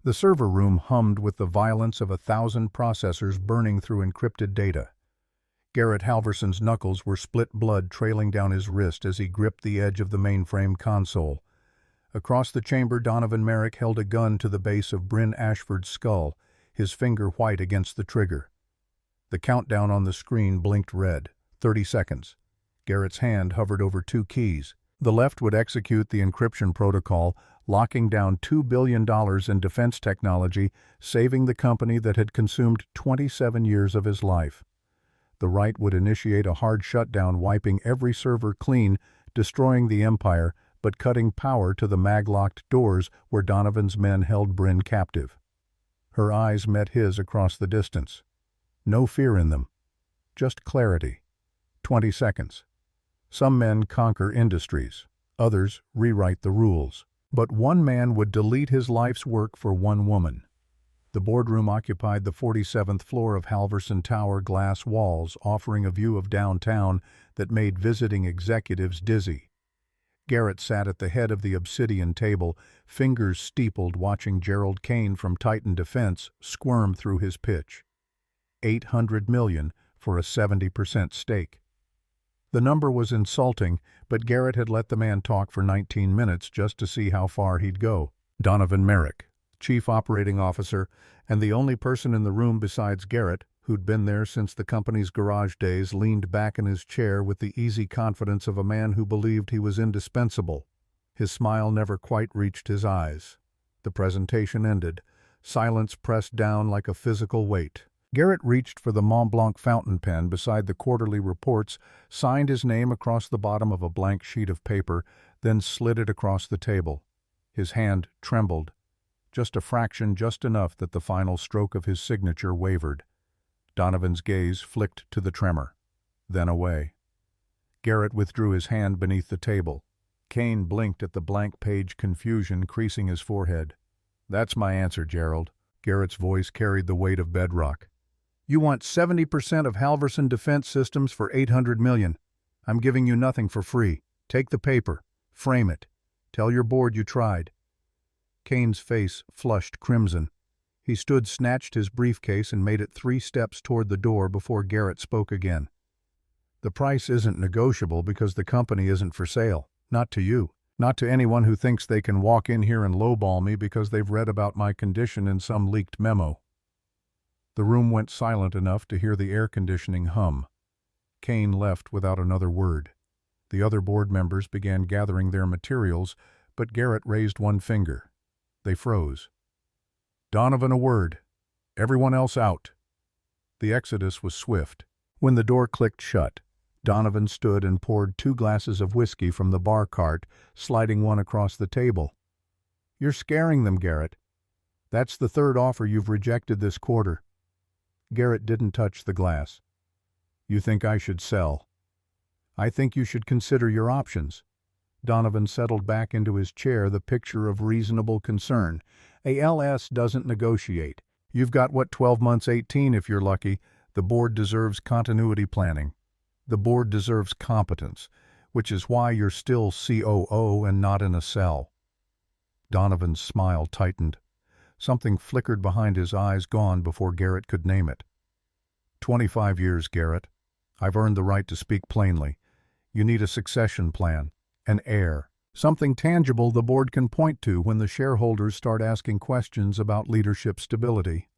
The server room hummed with the violence of 1,000 processors burning through encrypted data. Garrett Halverson's knuckles were split blood trailing down his wrist as he gripped the edge of the mainframe console. Across the chamber, Donovan Merrick held a gun to the base of Bryn Ashford's skull, his finger white against the trigger. The countdown on the screen blinked red. 30 seconds. Garrett's hand hovered over two keys. The left would execute the encryption protocol, locking down $2 billion in defense technology, saving the company that had consumed 27 years of his life. The right would initiate a hard shutdown, wiping every server clean, destroying the empire, but cutting power to the mag-locked doors where Donovan's men held Bryn captive. Her eyes met his across the distance. No fear in them. Just clarity. 20 seconds. Some men conquer industries. Others rewrite the rules. But one man would delete his life's work for one woman. The boardroom occupied the 47th floor of Halverson Tower, glass walls offering a view of downtown that made visiting executives dizzy. Garrett sat at the head of the obsidian table, fingers steepled, watching Gerald Kane from Titan Defense squirm through his pitch. $800 million for a 70% stake. The number was insulting, but Garrett had let the man talk for 19 minutes just to see how far he'd go. Donovan Merrick, Chief Operating Officer, and the only person in the room besides Garrett, who'd been there since the company's garage days, leaned back in his chair with the easy confidence of a man who believed he was indispensable. His smile never quite reached his eyes. The presentation ended. Silence pressed down like a physical weight. Garrett reached for the Mont Blanc fountain pen beside the quarterly reports, signed his name across the bottom of a blank sheet of paper, then slid it across the table. His hand trembled. Just a fraction, just enough that the final stroke of his signature wavered. Donovan's gaze flicked to the tremor, then away. Garrett withdrew his hand beneath the table. Kane blinked at the blank page, confusion creasing his forehead. "That's my answer, Gerald." Garrett's voice carried the weight of bedrock. "You want 70% of Halverson Defense Systems for $800 million. I'm giving you nothing for free. Take the paper. Frame it. Tell your board you tried." Kane's face flushed crimson. He stood, snatched his briefcase, and made it 3 steps toward the door before Garrett spoke again. "The price isn't negotiable because the company isn't for sale. Not to you. Not to anyone who thinks they can walk in here and lowball me because they've read about my condition in some leaked memo." The room went silent enough to hear the air conditioning hum. Kane left without another word. The other board members began gathering their materials, but Garrett raised one finger. They froze. "Donovan, a word. Everyone else out." The exodus was swift. When the door clicked shut, Donovan stood and poured 2 glasses of whiskey from the bar cart, sliding one across the table. "You're scaring them, Garrett. That's the 3rd offer you've rejected this quarter." Garrett didn't touch the glass. "You think I should sell?" "I think you should consider your options." Donovan settled back into his chair, the picture of reasonable concern. "ALS doesn't negotiate. You've got, 12 months, 18 if you're lucky. The board deserves continuity planning. The board deserves competence, which is why you're still COO and not in a cell." Donovan's smile tightened. Something flickered behind his eyes, gone before Garrett could name it. 25 years, Garrett. I've earned the right to speak plainly. You need a succession plan, an heir, something tangible the board can point to when the shareholders start asking questions about leadership stability.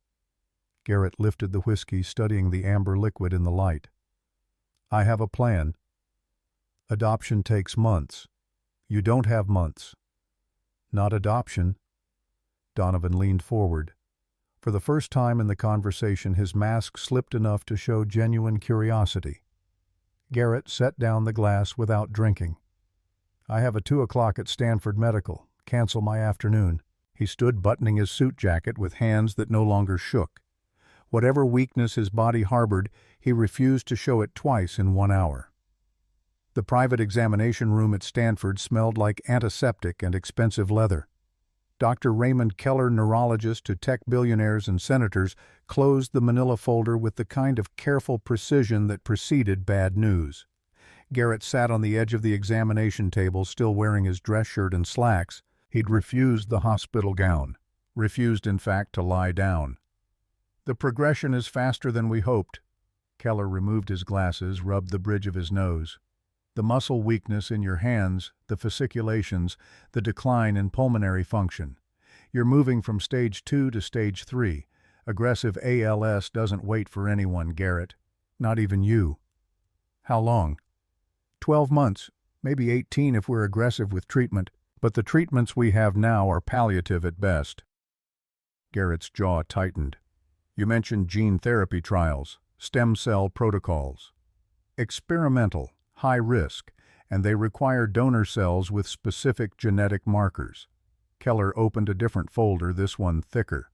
Garrett lifted the whiskey, studying the amber liquid in the light. "I have a plan. Adoption takes months. You don't have months." "Not adoption." Donovan leaned forward. For the first time in the conversation, his mask slipped enough to show genuine curiosity. Garrett set down the glass without drinking. "I have a 2 o'clock at Stanford Medical. Cancel my afternoon." He stood, buttoning his suit jacket with hands that no longer shook. Whatever weakness his body harbored, he refused to show it twice in 1 hour. The private examination room at Stanford smelled like antiseptic and expensive leather. Dr. Raymond Keller, neurologist to tech billionaires and senators, closed the manila folder with the kind of careful precision that preceded bad news. Garrett sat on the edge of the examination table, still wearing his dress shirt and slacks. He'd refused the hospital gown, refused in fact to lie down. "The progression is faster than we hoped." Keller removed his glasses, rubbed the bridge of his nose. "The muscle weakness in your hands, the fasciculations, the decline in pulmonary function. You're moving from stage 2 to stage 3. Aggressive ALS doesn't wait for anyone, Garrett. Not even you." "How long?" 12 months, maybe 18 if we're aggressive with treatment. But the treatments we have now are palliative at best." Garrett's jaw tightened. "You mentioned gene therapy trials, stem cell protocols. Experimental, high risk, and they require donor cells with specific genetic markers." Keller opened a different folder, this one thicker.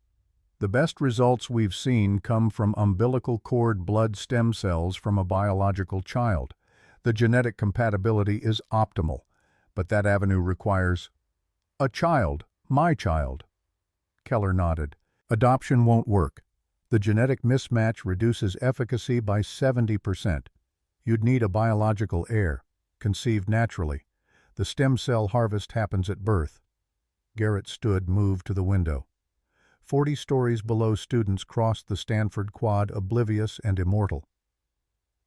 "The best results we've seen come from umbilical cord blood stem cells from a biological child. The genetic compatibility is optimal, but that avenue requires—" "A child, my child." Keller nodded. "Adoption won't work. The genetic mismatch reduces efficacy by 70%. You'd need a biological heir, conceived naturally. The stem cell harvest happens at birth." Garrett stood, moved to the window. 40 stories below, students crossed the Stanford Quad, oblivious and immortal.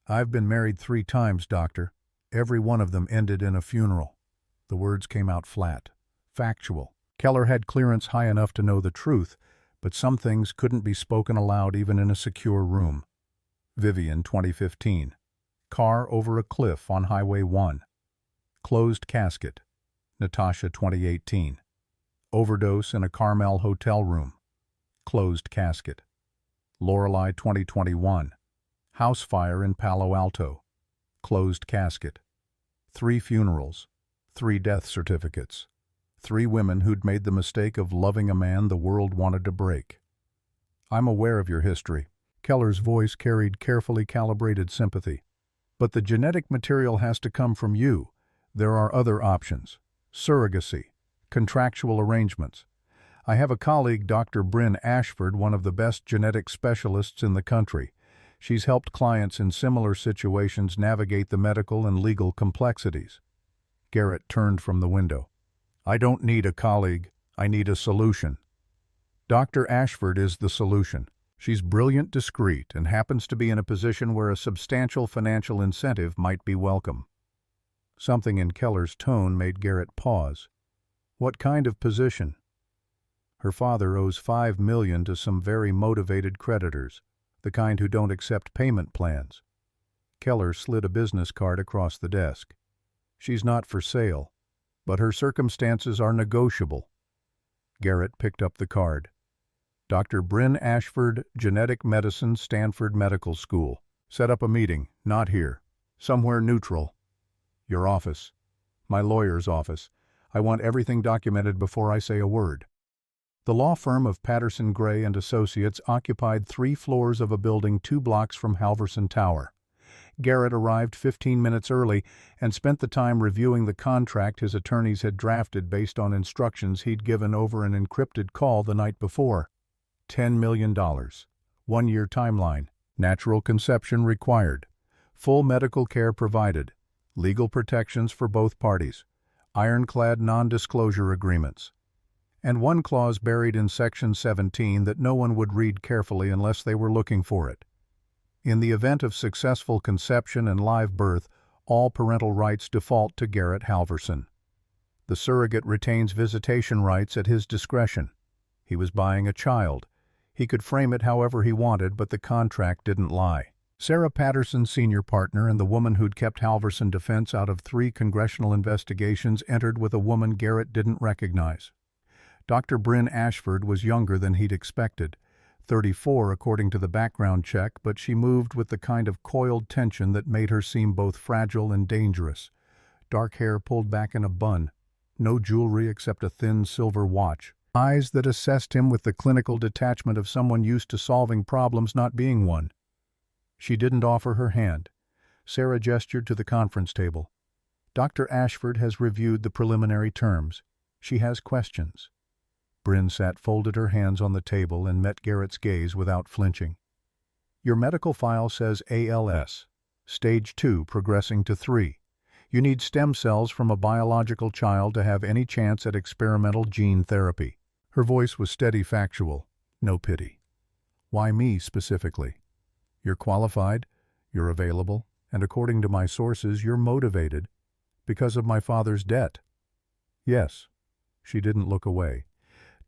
"I've been married 3 times, doctor. Every one of them ended in a funeral." The words came out flat, factual. Keller had clearance high enough to know the truth, but some things couldn't be spoken aloud even in a secure room. Vivian, 2015. Car over a cliff on Highway 1. Closed casket. Natasha, 2018. Overdose in a Carmel hotel room. Closed casket. Lorelei, 2021. House fire in Palo Alto. Closed casket. 3 funerals. 3 death certificates. 3 women who'd made the mistake of loving a man the world wanted to break. "I'm aware of your history." Keller's voice carried carefully calibrated sympathy. "But the genetic material has to come from you. There are other options. Surrogacy. Contractual arrangements. I have a colleague, Dr. Bryn Ashford, one of the best genetic specialists in the country. She's helped clients in similar situations navigate the medical and legal complexities." Garrett turned from the window. "I don't need a colleague. I need a solution." "Dr. Ashford is the solution. She's brilliant, discreet, and happens to be in a position where a substantial financial incentive might be welcome." Something in Keller's tone made Garrett pause. "What kind of position?" "Her father owes $5 million to some very motivated creditors, the kind who don't accept payment plans." Keller slid a business card across the desk. "She's not for sale, but her circumstances are negotiable." Garrett picked up the card. "Dr. Bryn Ashford, Genetic Medicine, Stanford Medical School. Set up a meeting, not here. Somewhere neutral. Your office. My lawyer's office. I want everything documented before I say a word." The law firm of Patterson Gray and Associates occupied 3 floors of a building 2 blocks from Halverson Tower. Garrett arrived 15 minutes early and spent the time reviewing the contract his attorneys had drafted based on instructions he'd given over an encrypted call the night before. $10 million. 1-year timeline. Natural conception required. Full medical care provided. Legal protections for both parties. Ironclad non-disclosure agreements. And one clause buried in Section 17 that no one would read carefully unless they were looking for it. In the event of successful conception and live birth, all parental rights default to Garrett Halverson. The surrogate retains visitation rights at his discretion. He was buying a child. He could frame it however he wanted, but the contract didn't lie. Sarah Patterson, senior partner, and the woman who'd kept Halverson defense out of 3 congressional investigations, entered with a woman Garrett didn't recognize. Dr. Bryn Ashford was younger than he'd expected, 34 according to the background check, but she moved with the kind of coiled tension that made her seem both fragile and dangerous. Dark hair pulled back in a bun, no jewelry except a thin silver watch, eyes that assessed him with the clinical detachment of someone used to solving problems not being one. She didn't offer her hand. Sarah gestured to the conference table. "Dr. Ashford has reviewed the preliminary terms. She has questions." Bryn sat, folded her hands on the table, and met Garrett's gaze without flinching. "Your medical file says ALS. Stage 2 progressing to 3. You need stem cells from a biological child to have any chance at experimental gene therapy. Her voice was steady, factual, no pity. Why me specifically? You're qualified, you're available, and according to my sources, you're motivated because of my father's debt. Yes. She didn't look away.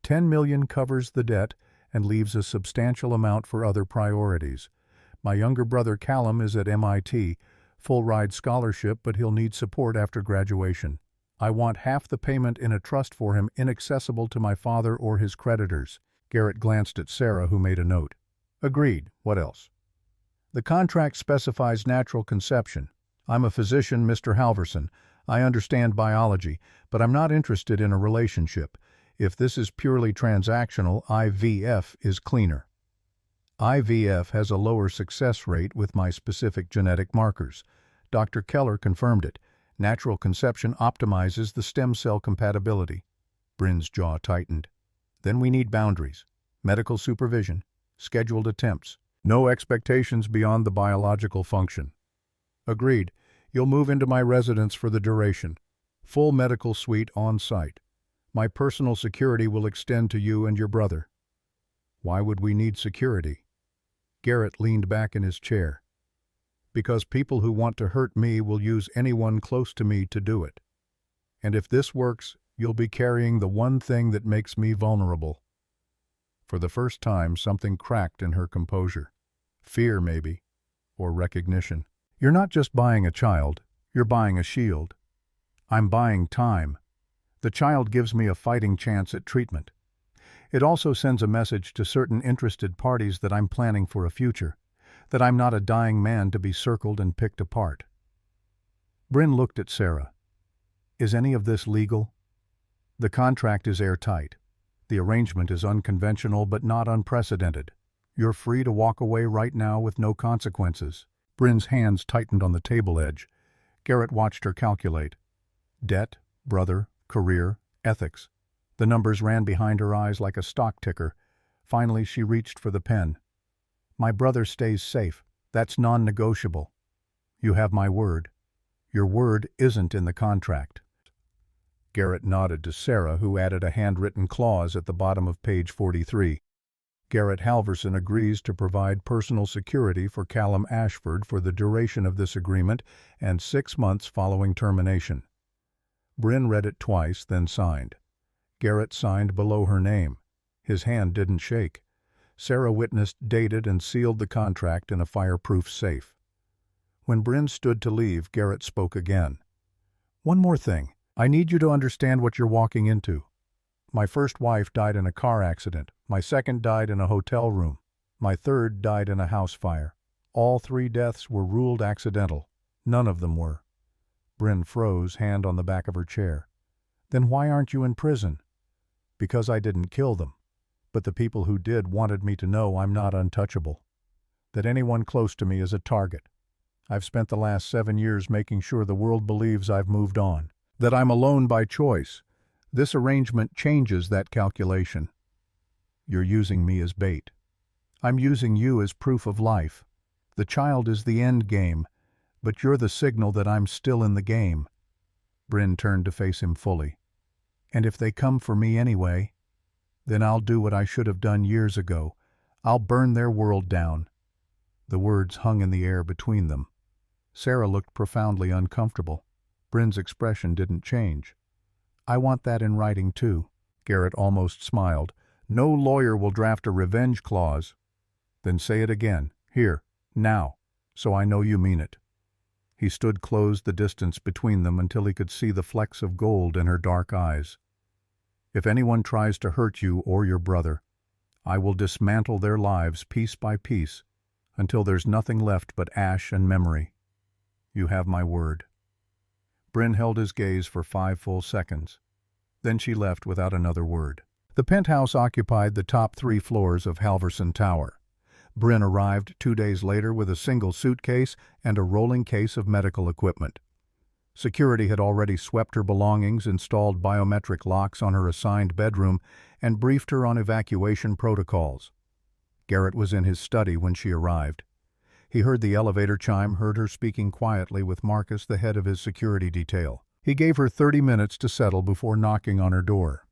10 million covers the debt and leaves a substantial amount for other priorities. My younger brother Callum is at MIT, full ride scholarship, but he'll need support after graduation. I want half the payment in a trust for him, inaccessible to my father or his creditors. Garrett glanced at Sarah, who made a note. Agreed. What else? The contract specifies natural conception. I'm a physician, Mr. Halverson. I understand biology, but I'm not interested in a relationship. If this is purely transactional, IVF is cleaner. IVF has a lower success rate with my specific genetic markers. Dr. Keller confirmed it. Natural conception optimizes the stem cell compatibility. Bryn's jaw tightened. Then we need boundaries, medical supervision, scheduled attempts. No expectations beyond the biological function. Agreed. You'll move into my residence for the duration. Full medical suite on site. My personal security will extend to you and your brother. Why would we need security? Garrett leaned back in his chair. Because people who want to hurt me will use anyone close to me to do it. And if this works, you'll be carrying the one thing that makes me vulnerable. For the first time, something cracked in her composure. Fear, maybe, or recognition. You're not just buying a child, you're buying a shield. I'm buying time. The child gives me a fighting chance at treatment. It also sends a message to certain interested parties that I'm planning for a future, that I'm not a dying man to be circled and picked apart. Bryn looked at Sarah. Is any of this legal? The contract is airtight. The arrangement is unconventional but not unprecedented. You're free to walk away right now with no consequences. Bryn's hands tightened on the table edge. Garrett watched her calculate. Debt, brother, career, ethics. The numbers ran behind her eyes like a stock ticker. Finally, she reached for the pen. My brother stays safe. That's non-negotiable. You have my word. Your word isn't in the contract. Garrett nodded to Sarah, who added a handwritten clause at the bottom of page 43. Garrett Halverson agrees to provide personal security for Callum Ashford for the duration of this agreement and 6 months following termination. Bryn read it twice, then signed. Garrett signed below her name. His hand didn't shake. Sarah witnessed, dated, and sealed the contract in a fireproof safe. When Bryn stood to leave, Garrett spoke again. One more thing. I need you to understand what you're walking into. My first wife died in a car accident. My second died in a hotel room. My third died in a house fire. All 3 deaths were ruled accidental. None of them were. Bryn froze, hand on the back of her chair. Then why aren't you in prison? Because I didn't kill them. But the people who did wanted me to know I'm not untouchable. That anyone close to me is a target. I've spent the last 7 years making sure the world believes I've moved on. That I'm alone by choice. This arrangement changes that calculation. You're using me as bait. I'm using you as proof of life. The child is the end game, but you're the signal that I'm still in the game. Bryn turned to face him fully. And if they come for me anyway, then I'll do what I should have done years ago. I'll burn their world down. The words hung in the air between them. Sarah looked profoundly uncomfortable. Bryn's expression didn't change. I want that in writing too. Garrett almost smiled. No lawyer will draft a revenge clause. Then say it again, here, now, so I know you mean it. He stood, closed the distance between them until he could see the flecks of gold in her dark eyes. If anyone tries to hurt you or your brother, I will dismantle their lives piece by piece until there's nothing left but ash and memory. You have my word. Bryn held his gaze for 5 full seconds. Then she left without another word. The penthouse occupied the top 3 floors of Halverson Tower. Bryn arrived 2 days later with a single suitcase and a rolling case of medical equipment. Security had already swept her belongings, installed biometric locks on her assigned bedroom, and briefed her on evacuation protocols. Garrett was in his study when she arrived. He heard the elevator chime, heard her speaking quietly with Marcus, the head of his security detail. He gave her 30 minutes to settle before knocking on her door.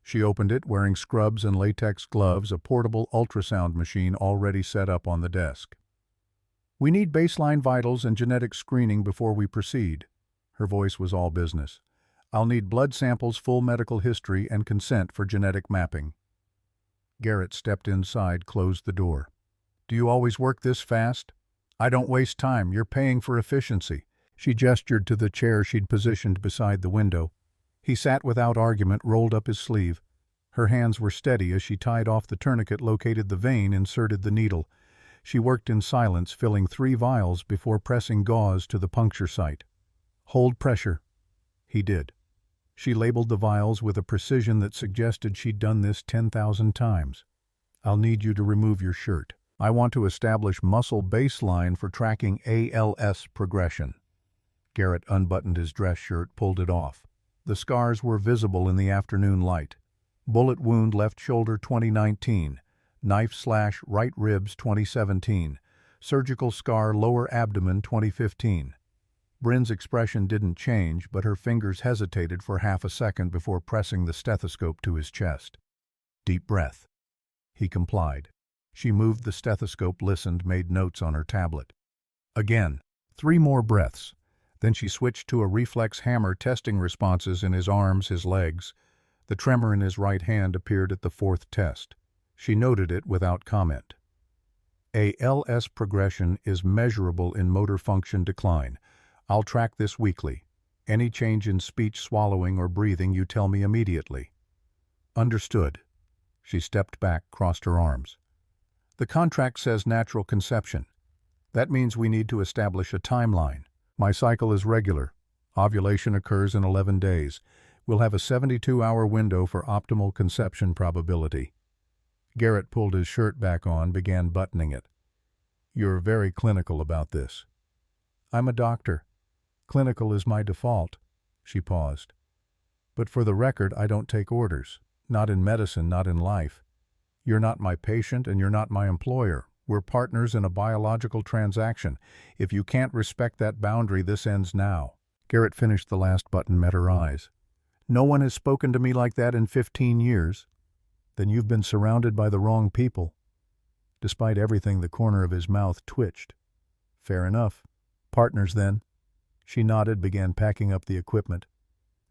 She opened it, wearing scrubs and latex gloves, a portable ultrasound machine already set up on the desk. "We need baseline vitals and genetic screening before we proceed." Her voice was all business. "I'll need blood samples, full medical history, and consent for genetic mapping." Garrett stepped inside, closed the door. "Do you always work this fast?" "I don't waste time. You're paying for efficiency." She gestured to the chair she'd positioned beside the window. He sat without argument, rolled up his sleeve. Her hands were steady as she tied off the tourniquet, located the vein, inserted the needle. She worked in silence, filling 3 vials before pressing gauze to the puncture site. "Hold pressure." He did. She labeled the vials with a precision that suggested she'd done this 10,000 times. "I'll need you to remove your shirt. I want to establish muscle baseline for tracking ALS progression." Garrett unbuttoned his dress shirt, pulled it off. The scars were visible in the afternoon light. Bullet wound left shoulder 2019, knife slash right ribs 2017, surgical scar lower abdomen 2015. Bryn's expression didn't change, but her fingers hesitated for half a second before pressing the stethoscope to his chest. "Deep breath." He complied. She moved the stethoscope, listened, made notes on her tablet. Again, 3 more breaths. Then she switched to a reflex hammer, testing responses in his arms, his legs. The tremor in his right hand appeared at the 4th test. She noted it without comment. ALS progression is measurable in motor function decline. I'll track this weekly. Any change in speech, swallowing, or breathing, you tell me immediately." "Understood." She stepped back, crossed her arms. "The contract says natural conception. That means we need to establish a timeline. My cycle is regular. Ovulation occurs in 11 days. We'll have a 72-hour window for optimal conception probability." Garrett pulled his shirt back on, began buttoning it. "You're very clinical about this." "I'm a doctor. Clinical is my default." She paused. "But for the record, I don't take orders. Not in medicine, not in life. You're not my patient and you're not my employer. We're partners in a biological transaction. If you can't respect that boundary, this ends now." Garrett finished the last button, met her eyes. "No one has spoken to me like that in 15 years. Then you've been surrounded by the wrong people." Despite everything, the corner of his mouth twitched. "Fair enough. Partners, then." She nodded, began packing up the equipment.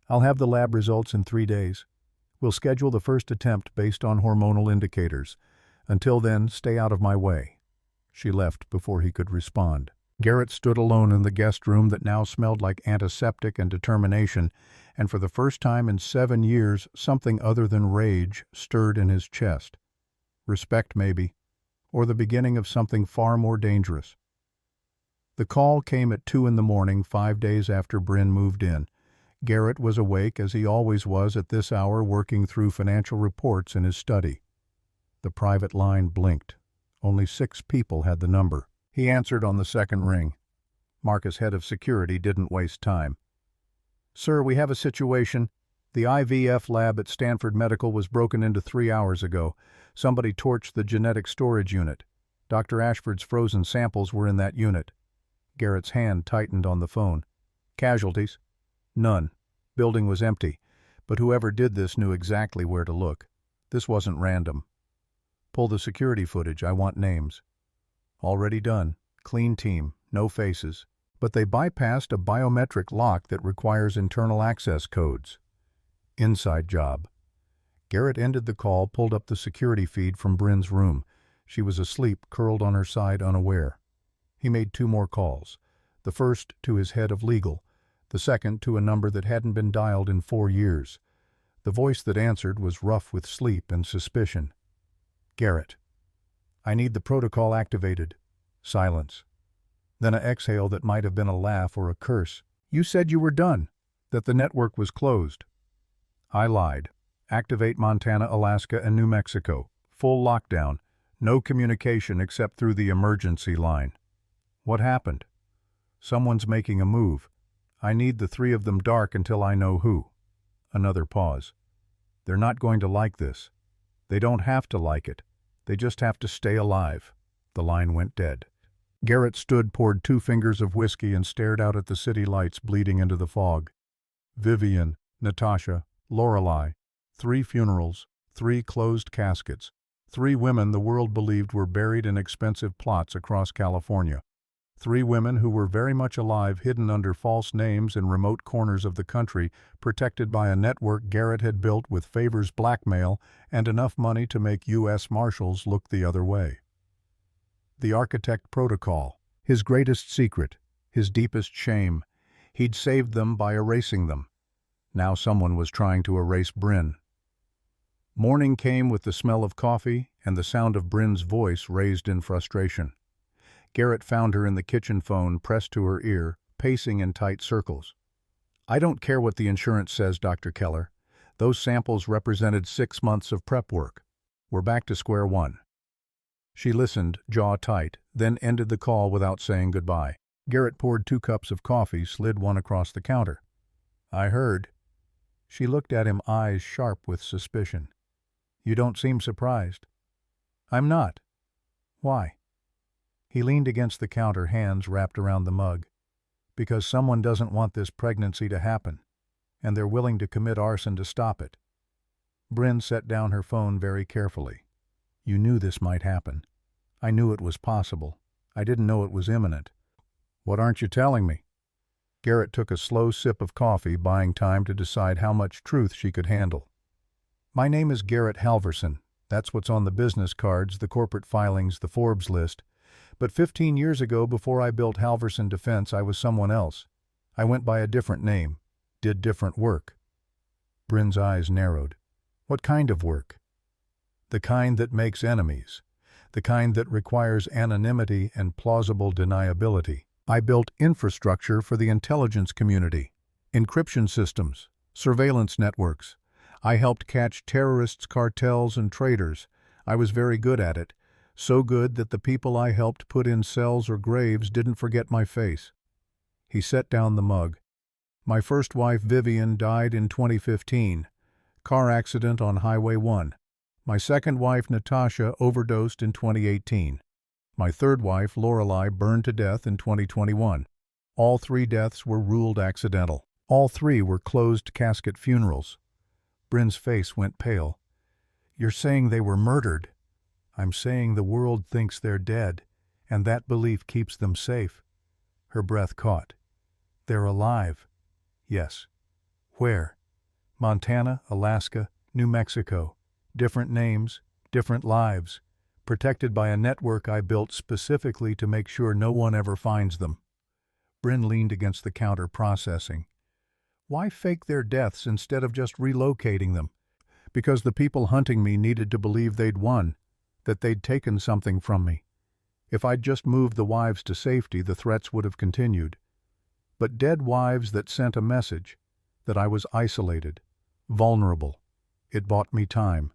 "I'll have the lab results in 3 days. We'll schedule the first attempt based on hormonal indicators. Until then, stay out of my way." She left before he could respond. Garrett stood alone in the guest room that now smelled like antiseptic and determination, and for the first time in 7 years, something other than rage stirred in his chest. Respect, maybe, or the beginning of something far more dangerous. The call came at 2 in the morning, 5 days after Bryn moved in. Garrett was awake, as he always was at this hour, working through financial reports in his study. The private line blinked. Only 6 people had the number. He answered on the second ring. Marcus, head of security, didn't waste time. "Sir, we have a situation. The IVF lab at Stanford Medical was broken into 3 hours ago. Somebody torched the genetic storage unit. Dr. Ashford's frozen samples were in that unit." Garrett's hand tightened on the phone. "Casualties?" "None. Building was empty. But whoever did this knew exactly where to look. This wasn't random. Pull the security footage. I want names." "Already done. Clean team. No faces. But they bypassed a biometric lock that requires internal access codes. Inside job." Garrett ended the call, pulled up the security feed from Bryn's room. She was asleep, curled on her side, unaware. He made 2 more calls. The first to his head of legal. The second to a number that hadn't been dialed in 4 years. The voice that answered was rough with sleep and suspicion. "Garrett, I need the protocol activated." Silence. Then an exhale that might have been a laugh or a curse. "You said you were done, that the network was closed." "I lied. Activate Montana, Alaska, and New Mexico. Full lockdown. No communication except through the emergency line." "What happened?" "Someone's making a move. I need the 3 of them dark until I know who." Another pause. "They're not going to like this. They don't have to like it. They just have to stay alive." The line went dead. Garrett stood, poured 2 fingers of whiskey, and stared out at the city lights bleeding into the fog. Vivian, Natasha, Lorelei. 3 funerals, 3 closed caskets, 3 women the world believed were buried in expensive plots across California. 3 women who were very much alive, hidden under false names in remote corners of the country, protected by a network Garrett had built with favors, blackmail, and enough money to make U.S. Marshals look the other way. The architect protocol, his greatest secret, his deepest shame. He'd saved them by erasing them. Now someone was trying to erase Bryn. Morning came with the smell of coffee and the sound of Bryn's voice raised in frustration. Garrett found her in the kitchen, phone pressed to her ear, pacing in tight circles. "I don't care what the insurance says, Dr. Keller. Those samples represented 6 months of prep work. We're back to square one." She listened, jaw tight, then ended the call without saying goodbye. Garrett poured 2 cups of coffee, slid one across the counter. "I heard." She looked at him, eyes sharp with suspicion. "You don't seem surprised." "I'm not." "Why?" He leaned against the counter, hands wrapped around the mug. "Because someone doesn't want this pregnancy to happen, and they're willing to commit arson to stop it." Bryn set down her phone very carefully. "You knew this might happen. I knew it was possible. I didn't know it was imminent." "What aren't you telling me?" Garrett took a slow sip of coffee, buying time to decide how much truth she could handle. "My name is Garrett Halverson. That's what's on the business cards, the corporate filings, the Forbes list. But 15 years ago, before I built Halverson Defense, I was someone else. I went by a different name, did different work." Bryn's eyes narrowed. "What kind of work?" "The kind that makes enemies. The kind that requires anonymity and plausible deniability. I built infrastructure for the intelligence community, encryption systems, surveillance networks. I helped catch terrorists, cartels, and traitors. I was very good at it. So good that the people I helped put in cells or graves didn't forget my face." He set down the mug. "My first wife, Vivian, died in 2015. Car accident on Highway 1. My second wife, Natasha, overdosed in 2018. My third wife, Lorelei, burned to death in 2021. All 3 deaths were ruled accidental. All 3 were closed casket funerals." Bryn's face went pale. "You're saying they were murdered?" "I'm saying the world thinks they're dead, and that belief keeps them safe." Her breath caught. "They're alive." "Yes." "Where?" "Montana, Alaska, New Mexico. Different names, different lives. Protected by a network I built specifically to make sure no one ever finds them." Bryn leaned against the counter, processing. "Why fake their deaths instead of just relocating them?" "Because the people hunting me needed to believe they'd won, that they'd taken something from me. If I'd just moved the wives to safety, the threats would have continued. But dead wives that sent a message, that I was isolated, vulnerable. It bought me time.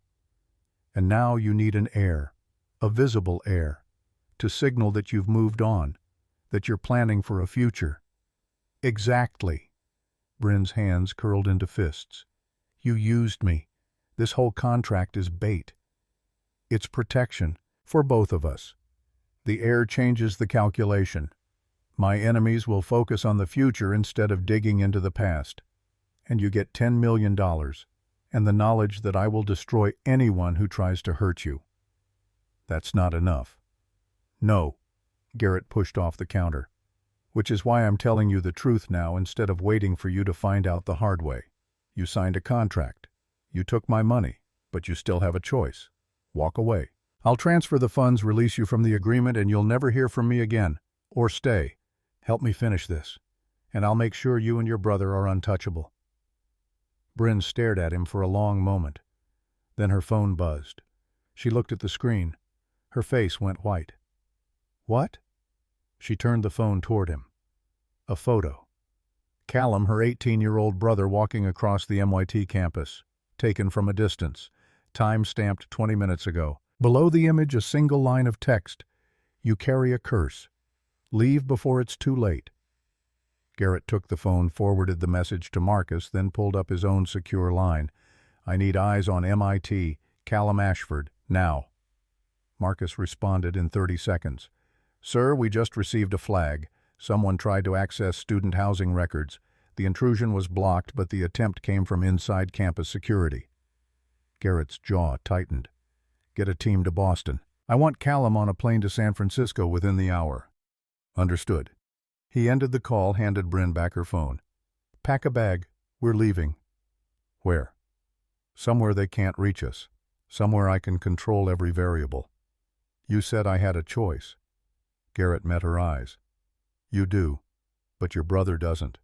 And now you need an heir, a visible heir, to signal that you've moved on, that you're planning for a future." "Exactly." Bryn's hands curled into fists. "You used me. This whole contract is bait. It's protection, for both of us. The heir changes the calculation. My enemies will focus on the future instead of digging into the past. And you get $10 million, and the knowledge that I will destroy anyone who tries to hurt you." "That's not enough." "No." Garrett pushed off the counter. "Which is why I'm telling you the truth now instead of waiting for you to find out the hard way. You signed a contract. You took my money, but you still have a choice. Walk away. I'll transfer the funds, release you from the agreement, and you'll never hear from me again. Or stay. Help me finish this, and I'll make sure you and your brother are untouchable." Bryn stared at him for a long moment. Then her phone buzzed. She looked at the screen. Her face went white. "What?" She turned the phone toward him. A photo. Callum, her 18-year-old brother, walking across the MIT campus, taken from a distance, time-stamped 20 minutes ago. Below the image, a single line of text. "You carry a curse. Leave before it's too late." Garrett took the phone, forwarded the message to Marcus, then pulled up his own secure line. "I need eyes on MIT, Callum Ashford, now." Marcus responded in 30 seconds. "Sir, we just received a flag. Someone tried to access student housing records. The intrusion was blocked, but the attempt came from inside campus security." Garrett's jaw tightened. Get a team to Boston. I want Callum on a plane to San Francisco within the hour. Understood. He ended the call, handed Bryn back her phone. Pack a bag. We're leaving. Where? Somewhere they can't reach us. Somewhere I can control every variable. You said I had a choice. Garrett met her eyes. You do, but your brother doesn't.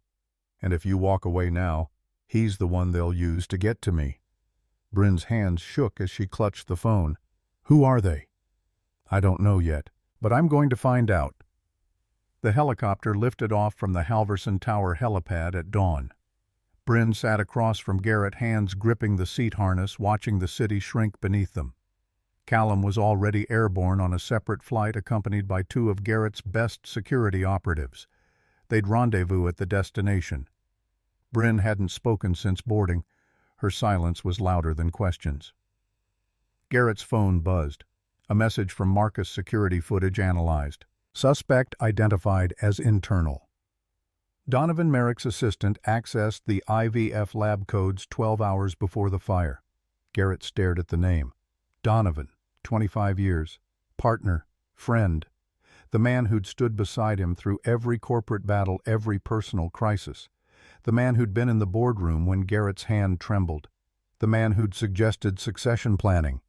And if you walk away now, he's the one they'll use to get to me. Bryn's hands shook as she clutched the phone. Who are they? I don't know yet, but I'm going to find out. The helicopter lifted off from the Halverson Tower helipad at dawn. Bryn sat across from Garrett, hands gripping the seat harness, watching the city shrink beneath them. Callum was already airborne on a separate flight, accompanied by two of Garrett's best security operatives. They'd rendezvous at the destination. Bryn hadn't spoken since boarding. Her silence was louder than questions. Garrett's phone buzzed. A message from Marcus, security footage analyzed. Suspect identified as internal. Donovan Merrick's assistant accessed the IVF lab codes 12 hours before the fire. Garrett stared at the name. Donovan, 25 years, partner, friend, the man who'd stood beside him through every corporate battle, every personal crisis, the man who'd been in the boardroom when Garrett's hand trembled, the man who'd suggested succession planning.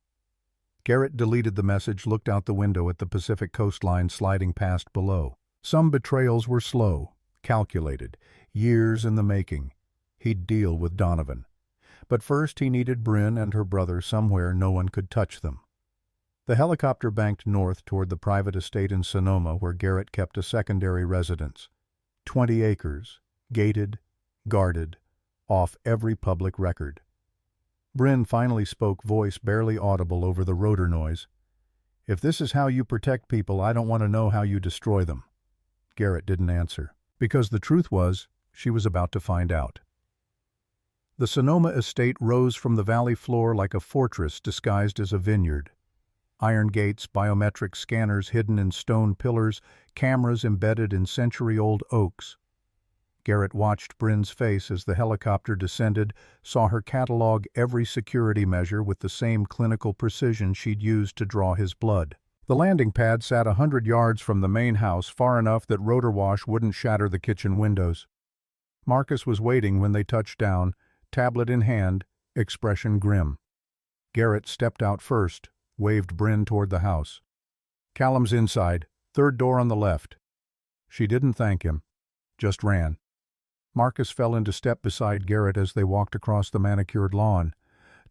Garrett deleted the message, looked out the window at the Pacific coastline sliding past below. Some betrayals were slow, calculated, years in the making. He'd deal with Donovan. But first he needed Bryn and her brother somewhere no one could touch them. The helicopter banked north toward the private estate in Sonoma where Garrett kept a secondary residence. 20 acres, gated, guarded, off every public record. Bryn finally spoke, voice barely audible over the rotor noise. If this is how you protect people, I don't want to know how you destroy them. Garrett didn't answer, because the truth was, she was about to find out. The Sonoma estate rose from the valley floor like a fortress disguised as a vineyard. Iron gates, biometric scanners hidden in stone pillars, cameras embedded in century-old oaks. Garrett watched Bryn's face as the helicopter descended, saw her catalog every security measure with the same clinical precision she'd used to draw his blood. The landing pad sat 100 yards from the main house, far enough that rotor wash wouldn't shatter the kitchen windows. Marcus was waiting when they touched down, tablet in hand, expression grim. Garrett stepped out first, waved Bryn toward the house. Callum's inside, third door on the left. She didn't thank him, just ran. Marcus fell into step beside Garrett as they walked across the manicured lawn.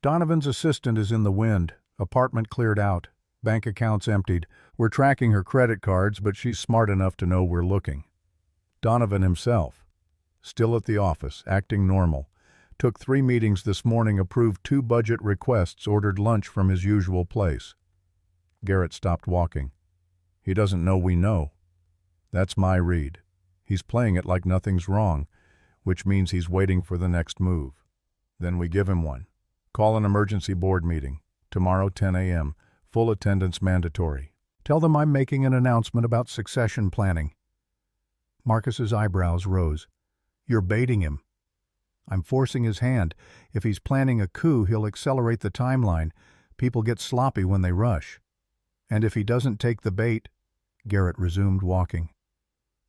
Donovan's assistant is in the wind, apartment cleared out, bank accounts emptied. We're tracking her credit cards, but she's smart enough to know we're looking. Donovan himself, still at the office, acting normal. Took 3 meetings this morning, approved 2 budget requests, ordered lunch from his usual place. Garrett stopped walking. He doesn't know we know. That's my read. He's playing it like nothing's wrong, which means he's waiting for the next move. Then we give him one. Call an emergency board meeting. Tomorrow, 10 a.m. Full attendance mandatory. Tell them I'm making an announcement about succession planning. Marcus's eyebrows rose. You're baiting him. I'm forcing his hand. If he's planning a coup, he'll accelerate the timeline. People get sloppy when they rush. And if he doesn't take the bait, Garrett resumed walking.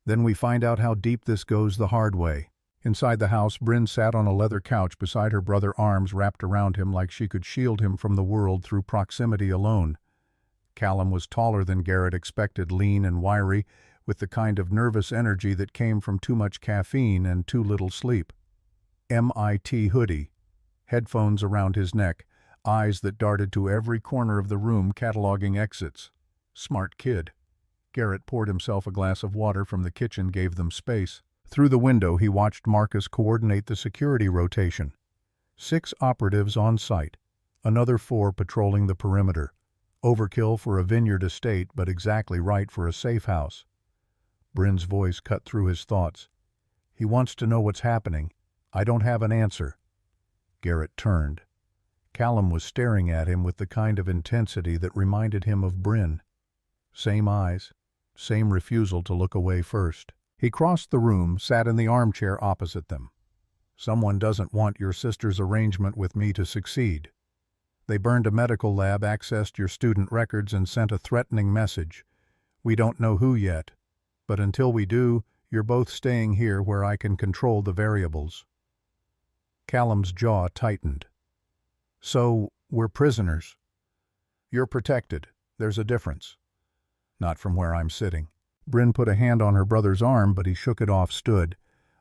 Then we find out how deep this goes the hard way. Inside the house, Bryn sat on a leather couch beside her brother, arms wrapped around him like she could shield him from the world through proximity alone. Callum was taller than Garrett expected, lean and wiry, with the kind of nervous energy that came from too much caffeine and too little sleep. MIT hoodie, headphones around his neck, eyes that darted to every corner of the room cataloging exits. Smart kid. Garrett poured himself a glass of water from the kitchen, gave them space. Through the window, he watched Marcus coordinate the security rotation. 6 operatives on site, another 4 patrolling the perimeter. Overkill for a vineyard estate, but exactly right for a safe house. Bryn's voice cut through his thoughts. He wants to know what's happening. I don't have an answer. Garrett turned. Callum was staring at him with the kind of intensity that reminded him of Bryn. Same eyes, same refusal to look away first. He crossed the room, sat in the armchair opposite them. Someone doesn't want your sister's arrangement with me to succeed. They burned a medical lab, accessed your student records, and sent a threatening message. We don't know who yet, but until we do, you're both staying here where I can control the variables." Callum's jaw tightened. "So, we're prisoners?" "You're protected. There's a difference." "Not from where I'm sitting." Bryn put a hand on her brother's arm, but he shook it off, stood.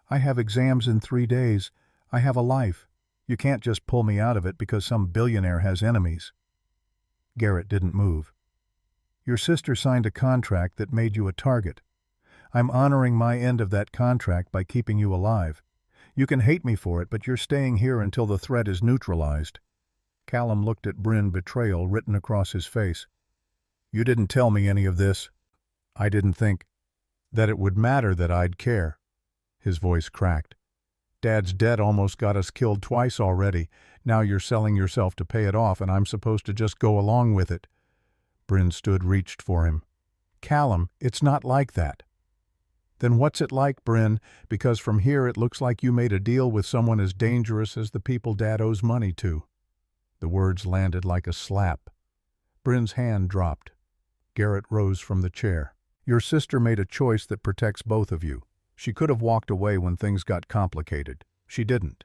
"I have exams in 3 days. I have a life. You can't just pull me out of it because some billionaire has enemies." Garrett didn't move. "Your sister signed a contract that made you a target. I'm honoring my end of that contract by keeping you alive. You can hate me for it, but you're staying here until the threat is neutralized." Callum looked at Bryn, betrayal written across his face. "You didn't tell me any of this." "I didn't think that it would matter, that I'd care." His voice cracked. "Dad's debt almost got us killed twice already. Now you're selling yourself to pay it off, and I'm supposed to just go along with it." Bryn stood, reached for him. "Callum, it's not like that." "Then what's it like, Bryn? Because from here it looks like you made a deal with someone as dangerous as the people Dad owes money to." The words landed like a slap. Bryn's hand dropped. Garrett rose from the chair. "Your sister made a choice that protects both of you. She could have walked away when things got complicated. She didn't.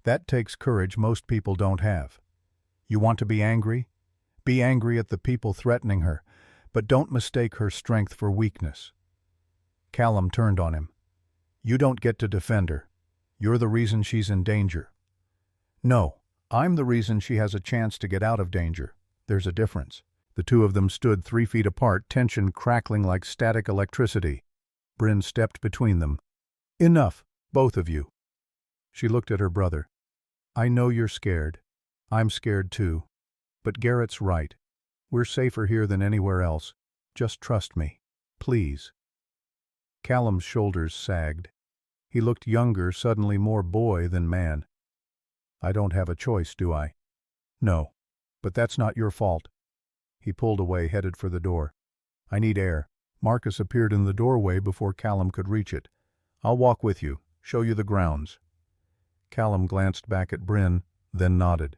That takes courage most people don't have. You want to be angry? Be angry at the people threatening her, but don't mistake her strength for weakness." Callum turned on him. "You don't get to defend her. You're the reason she's in danger." "No, I'm the reason she has a chance to get out of danger. There's a difference." The two of them stood 3 feet apart, tension crackling like static electricity. Bryn stepped between them. "Enough, both of you." She looked at her brother. "I know you're scared. I'm scared too. But Garrett's right. We're safer here than anywhere else. Just trust me. Please." Callum's shoulders sagged. He looked younger, suddenly more boy than man. "I don't have a choice, do I?" "No. But that's not your fault." He pulled away, headed for the door. "I need air." Marcus appeared in the doorway before Callum could reach it. "I'll walk with you, show you the grounds." Callum glanced back at Bryn, then nodded.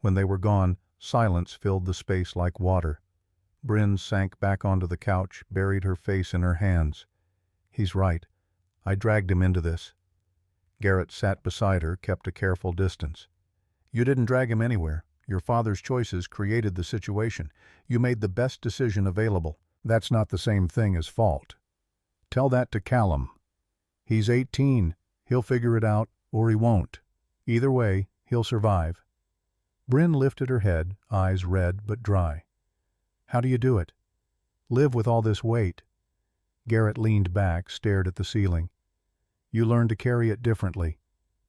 When they were gone, silence filled the space like water. Bryn sank back onto the couch, buried her face in her hands. "He's right. I dragged him into this." Garrett sat beside her, kept a careful distance. "You didn't drag him anywhere. Your father's choices created the situation. You made the best decision available. That's not the same thing as fault. Tell that to Callum. He's 18. He'll figure it out, or he won't. Either way, he'll survive." Bryn lifted her head, eyes red but dry. "How do you do it? Live with all this weight?" Garrett leaned back, stared at the ceiling. "You learn to carry it differently.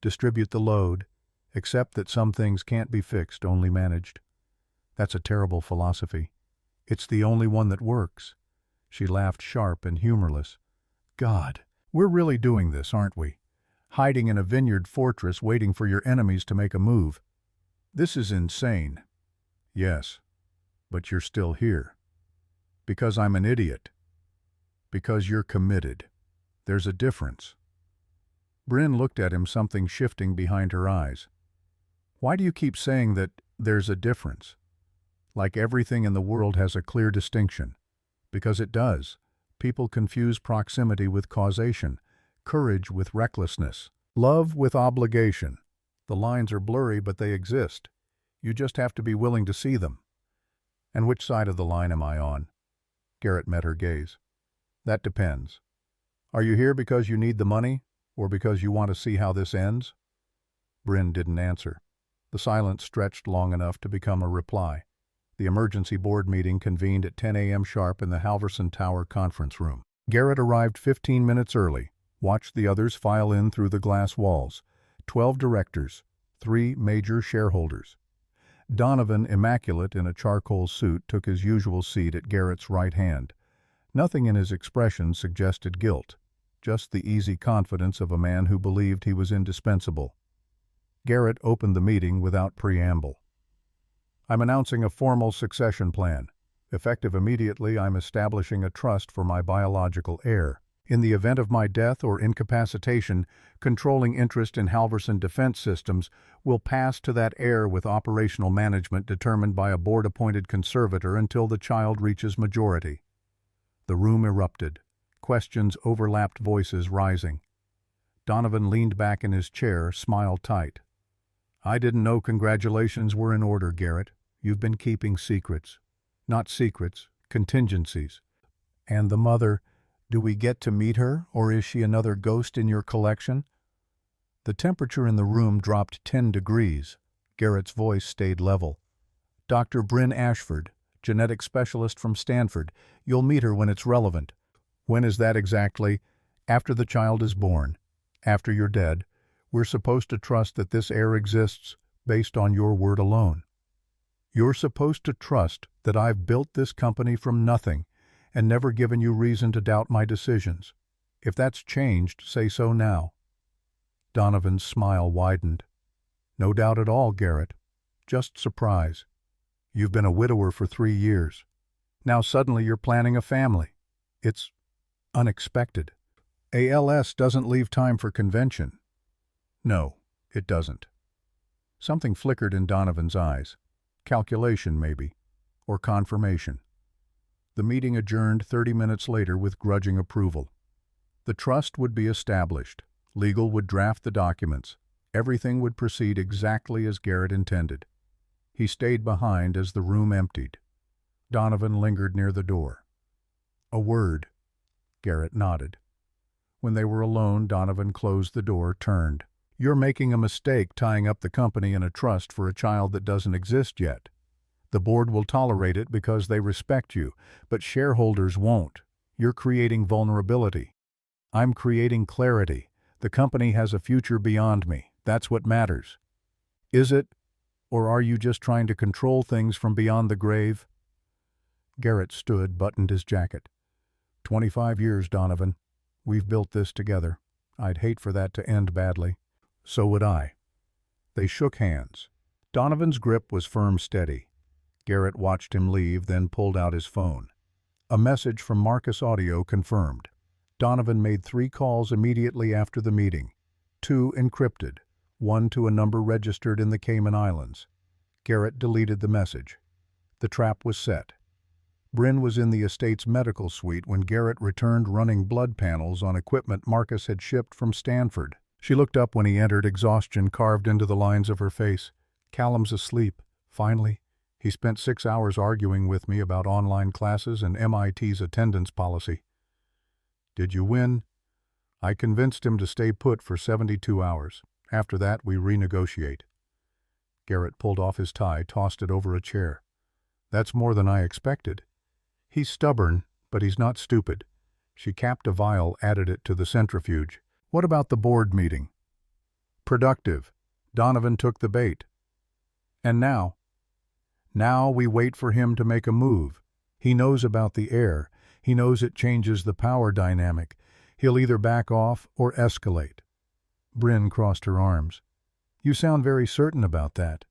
Distribute the load. Accept that some things can't be fixed, only managed." "That's a terrible philosophy." "It's the only one that works." She laughed, sharp and humorless. "God, we're really doing this, aren't we? Hiding in a vineyard fortress waiting for your enemies to make a move. This is insane." "Yes, but you're still here." "Because I'm an idiot." "Because you're committed. There's a difference." Bryn looked at him, something shifting behind her eyes. "Why do you keep saying that there's a difference? Like everything in the world has a clear distinction." "Because it does. People confuse proximity with causation, courage with recklessness, love with obligation. The lines are blurry, but they exist. You just have to be willing to see them." "And which side of the line am I on?" Garrett met her gaze. "That depends. Are you here because you need the money, or because you want to see how this ends?" Bryn didn't answer. The silence stretched long enough to become a reply. The emergency board meeting convened at 10 a.m. sharp in the Halverson Tower conference room. Garrett arrived 15 minutes early, watched the others file in through the glass walls. 12 directors, 3 major shareholders. Donovan, immaculate in a charcoal suit, took his usual seat at Garrett's right hand. Nothing in his expression suggested guilt, just the easy confidence of a man who believed he was indispensable. Garrett opened the meeting without preamble. "I'm announcing a formal succession plan. Effective immediately, I'm establishing a trust for my biological heir. In the event of my death or incapacitation, controlling interest in Halverson Defense Systems will pass to that heir with operational management determined by a board-appointed conservator until the child reaches majority. The room erupted. Questions overlapped, voices rising. Donovan leaned back in his chair, smile tight. I didn't know congratulations were in order, Garrett. You've been keeping secrets. Not secrets, contingencies. And the mother, do we get to meet her, or is she another ghost in your collection? The temperature in the room dropped 10 degrees. Garrett's voice stayed level. Dr. Bryn Ashford, genetic specialist from Stanford. You'll meet her when it's relevant. When is that exactly? After the child is born. After you're dead. We're supposed to trust that this heir exists based on your word alone. You're supposed to trust that I've built this company from nothing and never given you reason to doubt my decisions. If that's changed, say so now. Donovan's smile widened. No doubt at all, Garrett. Just surprise. You've been a widower for 3 years. Now suddenly you're planning a family. It's unexpected. ALS doesn't leave time for convention. No, it doesn't. Something flickered in Donovan's eyes. Calculation, maybe. Or confirmation. The meeting adjourned 30 minutes later with grudging approval. The trust would be established. Legal would draft the documents. Everything would proceed exactly as Garrett intended. He stayed behind as the room emptied. Donovan lingered near the door. A word. Garrett nodded. When they were alone, Donovan closed the door, turned. You're making a mistake tying up the company in a trust for a child that doesn't exist yet. The board will tolerate it because they respect you, but shareholders won't. You're creating vulnerability. I'm creating clarity. The company has a future beyond me. That's what matters. Is it? Or are you just trying to control things from beyond the grave? Garrett stood, buttoned his jacket. 25 years, Donovan. We've built this together. I'd hate for that to end badly. So would I. They shook hands. Donovan's grip was firm, steady. Garrett watched him leave, then pulled out his phone. A message from Marcus Audio confirmed. Donovan made 3 calls immediately after the meeting. 2 encrypted, 1 to a number registered in the Cayman Islands. Garrett deleted the message. The trap was set. Bryn was in the estate's medical suite when Garrett returned, running blood panels on equipment Marcus had shipped from Stanford. She looked up when he entered, exhaustion carved into the lines of her face. Callum's asleep. Finally. He spent 6 hours arguing with me about online classes and MIT's attendance policy. Did you win? I convinced him to stay put for 72 hours. After that, we renegotiate. Garrett pulled off his tie, tossed it over a chair. That's more than I expected. He's stubborn, but he's not stupid. She capped a vial, added it to the centrifuge. What about the board meeting? Productive. Donovan took the bait. And now? Now we wait for him to make a move. He knows about the heir. He knows it changes the power dynamic. He'll either back off or escalate. Bryn crossed her arms. You sound very certain about that.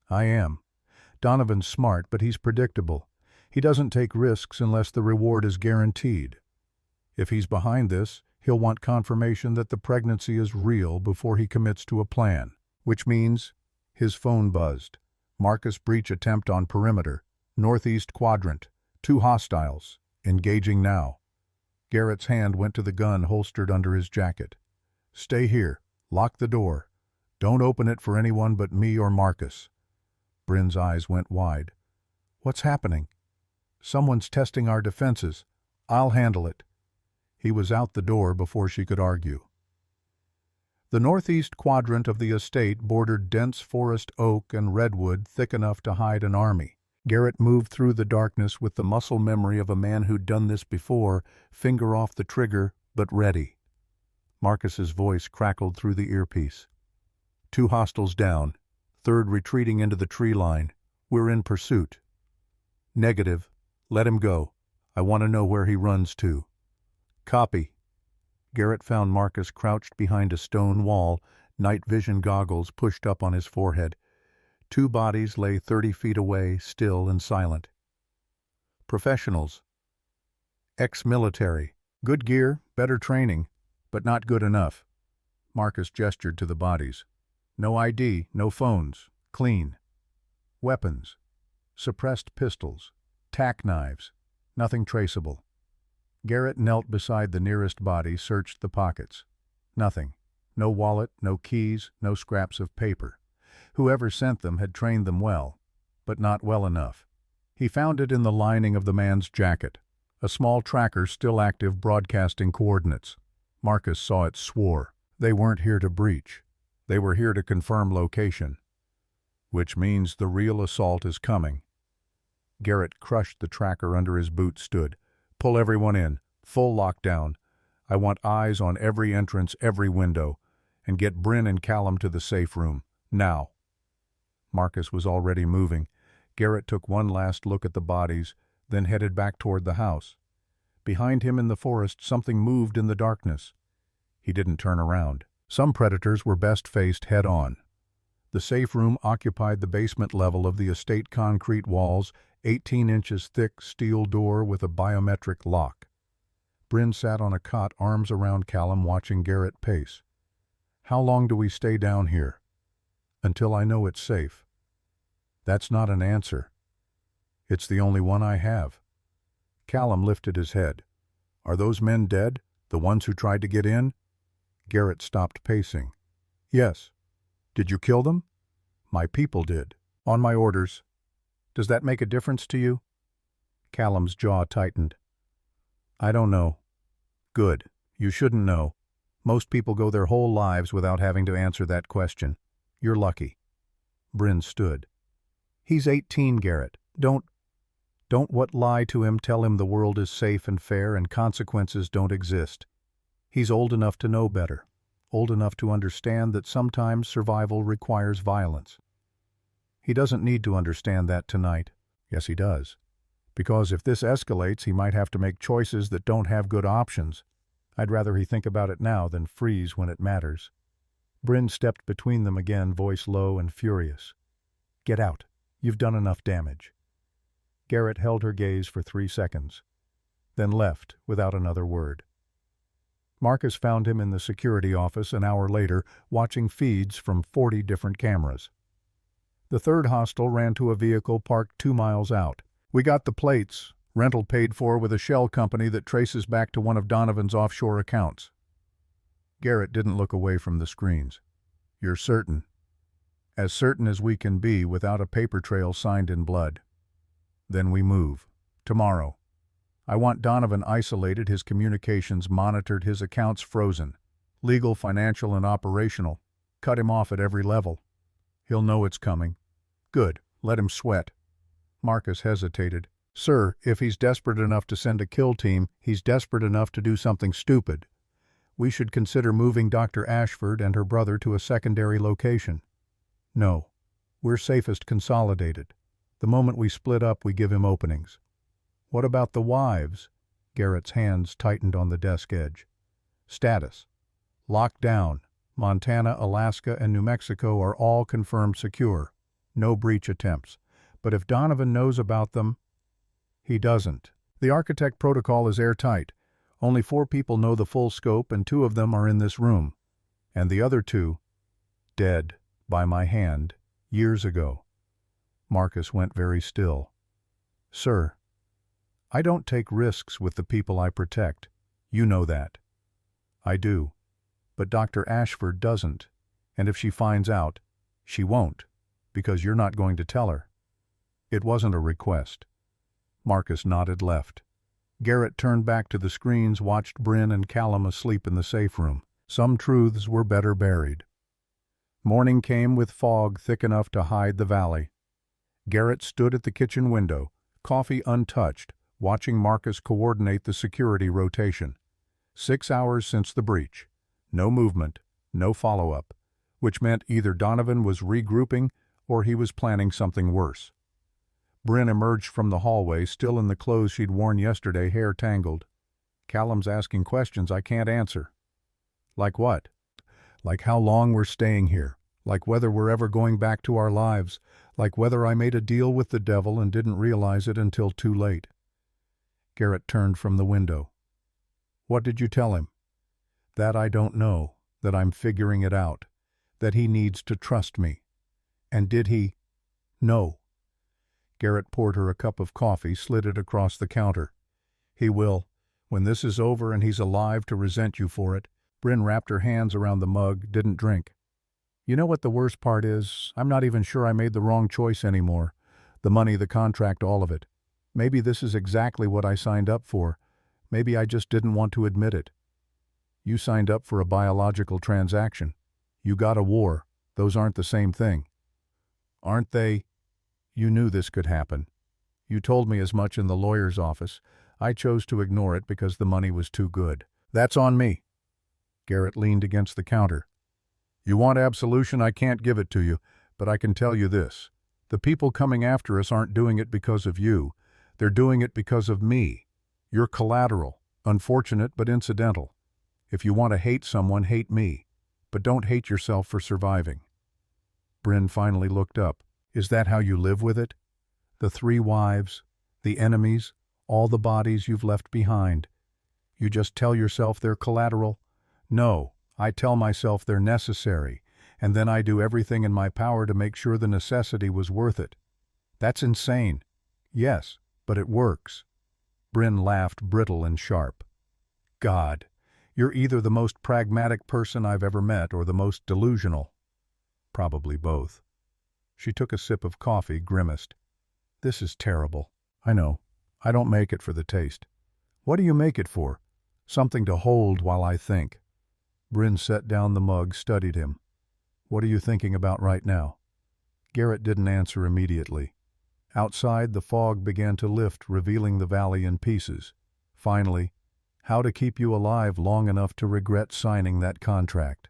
I am. Donovan's smart, but he's predictable. He doesn't take risks unless the reward is guaranteed. If he's behind this, he'll want confirmation that the pregnancy is real before he commits to a plan, which means his phone buzzed. Marcus breach attempt on perimeter. Northeast quadrant. 2 hostiles. Engaging now. Garrett's hand went to the gun holstered under his jacket. Stay here. Lock the door. Don't open it for anyone but me or Marcus. Bryn's eyes went wide. What's happening? Someone's testing our defenses. I'll handle it. He was out the door before she could argue. The northeast quadrant of the estate bordered dense forest oak and redwood thick enough to hide an army. Garrett moved through the darkness with the muscle memory of a man who'd done this before, finger off the trigger, but ready. Marcus's voice crackled through the earpiece. 2 hostiles down. 3rd retreating into the tree line. We're in pursuit. Negative. Let him go. I want to know where he runs to. Copy. Garrett found Marcus crouched behind a stone wall, night vision goggles pushed up on his forehead. 2 bodies lay 30 feet away, still and silent. Professionals. Ex-military. Good gear, better training, but not good enough. Marcus gestured to the bodies. No ID, no phones, clean. Weapons, suppressed pistols, tack knives, nothing traceable. Garrett knelt beside the nearest body, searched the pockets. Nothing. No wallet, no keys, no scraps of paper. Whoever sent them had trained them well, but not well enough. He found it in the lining of the man's jacket, a small tracker still active broadcasting coordinates. Marcus saw it, swore. They weren't here to breach. They were here to confirm location. Which means the real assault is coming. Garrett crushed the tracker under his boot, stood. Pull everyone in. Full lockdown. I want eyes on every entrance, every window. And get Bryn and Callum to the safe room. Now. Marcus was already moving. Garrett took one last look at the bodies, then headed back toward the house. Behind him in the forest, something moved in the darkness. He didn't turn around. Some predators were best faced head-on. The safe room occupied the basement level of the estate, concrete walls, 18 inches thick steel door with a biometric lock. Bryn sat on a cot, arms around Callum, watching Garrett pace. How long do we stay down here? Until I know it's safe. That's not an answer. It's the only one I have. Callum lifted his head. Are those men dead? The ones who tried to get in? Garrett stopped pacing. Yes. Did you kill them? My people did. On my orders. Does that make a difference to you? Callum's jaw tightened. I don't know. Good. You shouldn't know. Most people go their whole lives without having to answer that question. You're lucky. Bryn stood. He's 18, Garrett. Don't what lie to him, tell him the world is safe and fair and consequences don't exist. He's old enough to know better. Old enough to understand that sometimes survival requires violence. He doesn't need to understand that tonight. Yes, he does. Because if this escalates, he might have to make choices that don't have good options. I'd rather he think about it now than freeze when it matters. Bryn stepped between them again, voice low and furious. Get out. You've done enough damage. Garrett held her gaze for 3 seconds, then left without another word. Marcus found him in the security office an hour later, watching feeds from 40 different cameras. The third hostel ran to a vehicle parked 2 miles out. We got the plates, rental paid for with a shell company that traces back to one of Donovan's offshore accounts. Garrett didn't look away from the screens. You're certain? As certain as we can be without a paper trail signed in blood. Then we move. Tomorrow. I want Donovan isolated, his communications monitored, his accounts frozen. Legal, financial, and operational. Cut him off at every level. He'll know it's coming. Good. Let him sweat. Marcus hesitated. Sir, if he's desperate enough to send a kill team, he's desperate enough to do something stupid. We should consider moving Dr. Ashford and her brother to a secondary location. No. We're safest consolidated. The moment we split up, we give him openings. What about the wives? Garrett's hands tightened on the desk edge. Status. Locked down. Montana, Alaska, and New Mexico are all confirmed secure. No breach attempts. But if Donovan knows about them, he doesn't. The architect protocol is airtight. Only 4 people know the full scope, and 2 of them are in this room. And the other 2, dead, by my hand, years ago. Marcus went very still. Sir, I don't take risks with the people I protect. You know that. I do. But Dr. Ashford doesn't. And if she finds out, she won't, because you're not going to tell her. It wasn't a request. Marcus nodded, left. Garrett turned back to the screens, watched Bryn and Callum asleep in the safe room. Some truths were better buried. Morning came with fog thick enough to hide the valley. Garrett stood at the kitchen window, coffee untouched, watching Marcus coordinate the security rotation. 6 hours since the breach. No movement, no follow-up, which meant either Donovan was regrouping or he was planning something worse. Bryn emerged from the hallway, still in the clothes she'd worn yesterday, hair tangled. Callum's asking questions I can't answer. Like what? Like how long we're staying here. Like whether we're ever going back to our lives. Like whether I made a deal with the devil and didn't realize it until too late. Garrett turned from the window. What did you tell him? That I don't know, that I'm figuring it out, that he needs to trust me. And did he? No. Garrett poured her a cup of coffee, slid it across the counter. He will, when this is over and he's alive to resent you for it. Bryn wrapped her hands around the mug, didn't drink. You know what the worst part is? I'm not even sure I made the wrong choice anymore. The money, the contract, all of it. Maybe this is exactly what I signed up for. Maybe I just didn't want to admit it. You signed up for a biological transaction. You got a war. Those aren't the same thing. Aren't they? You knew this could happen. You told me as much in the lawyer's office. I chose to ignore it because the money was too good. That's on me. Garrett leaned against the counter. You want absolution? I can't give it to you, but I can tell you this. The people coming after us aren't doing it because of you. They're doing it because of me. You're collateral, unfortunate but incidental. If you want to hate someone, hate me, but don't hate yourself for surviving. Bryn finally looked up. Is that how you live with it? The 3 wives, the enemies, all the bodies you've left behind. You just tell yourself they're collateral? No, I tell myself they're necessary, and then I do everything in my power to make sure the necessity was worth it. That's insane. Yes, but it works. Bryn laughed, brittle and sharp. God, you're either the most pragmatic person I've ever met or the most delusional. Probably both. She took a sip of coffee, grimaced. This is terrible. I know. I don't make it for the taste. What do you make it for? Something to hold while I think. Bryn set down the mug, studied him. What are you thinking about right now? Garrett didn't answer immediately. Outside, the fog began to lift, revealing the valley in pieces. Finally, how to keep you alive long enough to regret signing that contract.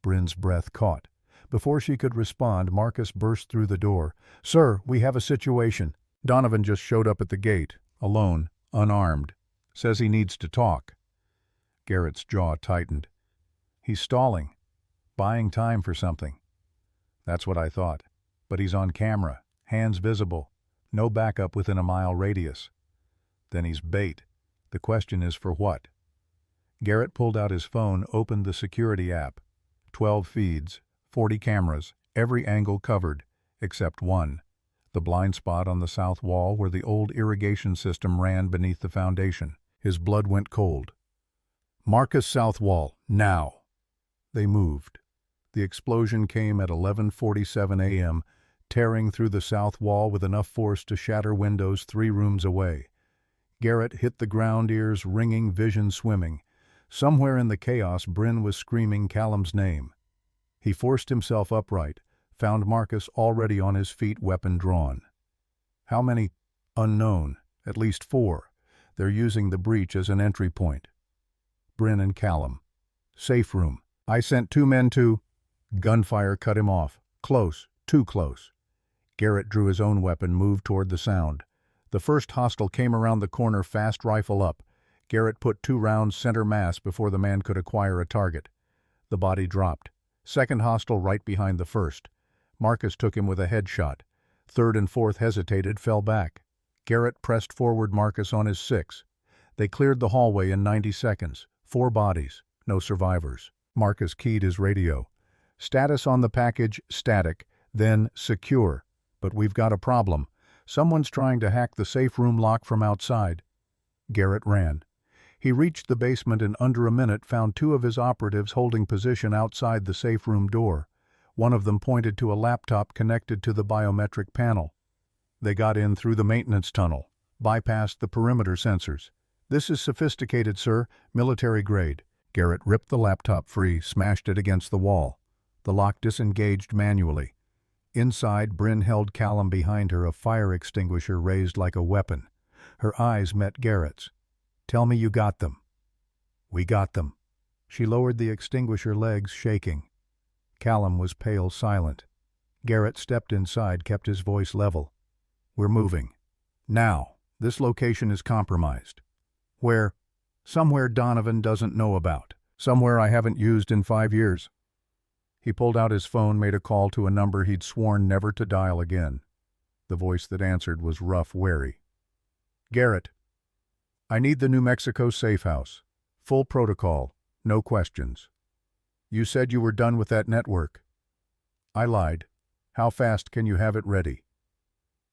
Bryn's breath caught. Before she could respond, Marcus burst through the door. Sir, we have a situation. Donovan just showed up at the gate, alone, unarmed. Says he needs to talk. Garrett's jaw tightened. He's stalling. Buying time for something. That's what I thought. But he's on camera, hands visible, no backup within a mile radius. Then he's bait. The question is for what? Garrett pulled out his phone, opened the security app. 12 feeds, 40 cameras, every angle covered, except one. The blind spot on the south wall where the old irrigation system ran beneath the foundation. His blood went cold. Marcus south wall, now. They moved. The explosion came at 11:47 a.m., tearing through the south wall with enough force to shatter windows 3 rooms away. Garrett hit the ground, ears ringing, vision swimming. Somewhere in the chaos, Bryn was screaming Callum's name. He forced himself upright, found Marcus already on his feet, weapon drawn. How many? Unknown. At least 4. They're using the breach as an entry point. Bryn and Callum. Safe room. I sent 2 men to... Gunfire cut him off. Close. Too close. Garrett drew his own weapon, moved toward the sound. The first hostile came around the corner, fast rifle up. Garrett put 2 rounds center mass before the man could acquire a target. The body dropped. Second hostile right behind the first. Marcus took him with a headshot. Third and fourth hesitated, fell back. Garrett pressed forward Marcus on his 6. They cleared the hallway in 90 seconds. 4 bodies. No survivors. Marcus keyed his radio. Status on the package, static. Then, secure. But we've got a problem. Someone's trying to hack the safe room lock from outside. Garrett ran. He reached the basement and under a minute found 2 of his operatives holding position outside the safe room door. One of them pointed to a laptop connected to the biometric panel. They got in through the maintenance tunnel, bypassed the perimeter sensors. This is sophisticated, sir, military grade. Garrett ripped the laptop free, smashed it against the wall. The lock disengaged manually. Inside, Bryn held Callum behind her, a fire extinguisher raised like a weapon. Her eyes met Garrett's. Tell me you got them. We got them. She lowered the extinguisher, legs shaking. Callum was pale, silent. Garrett stepped inside, kept his voice level. We're moving. Now. This location is compromised. Where? Somewhere Donovan doesn't know about. Somewhere I haven't used in 5 years. He pulled out his phone, made a call to a number he'd sworn never to dial again. The voice that answered was rough, wary. Garrett. I need the New Mexico safe house. Full protocol, no questions. You said you were done with that network. I lied. How fast can you have it ready?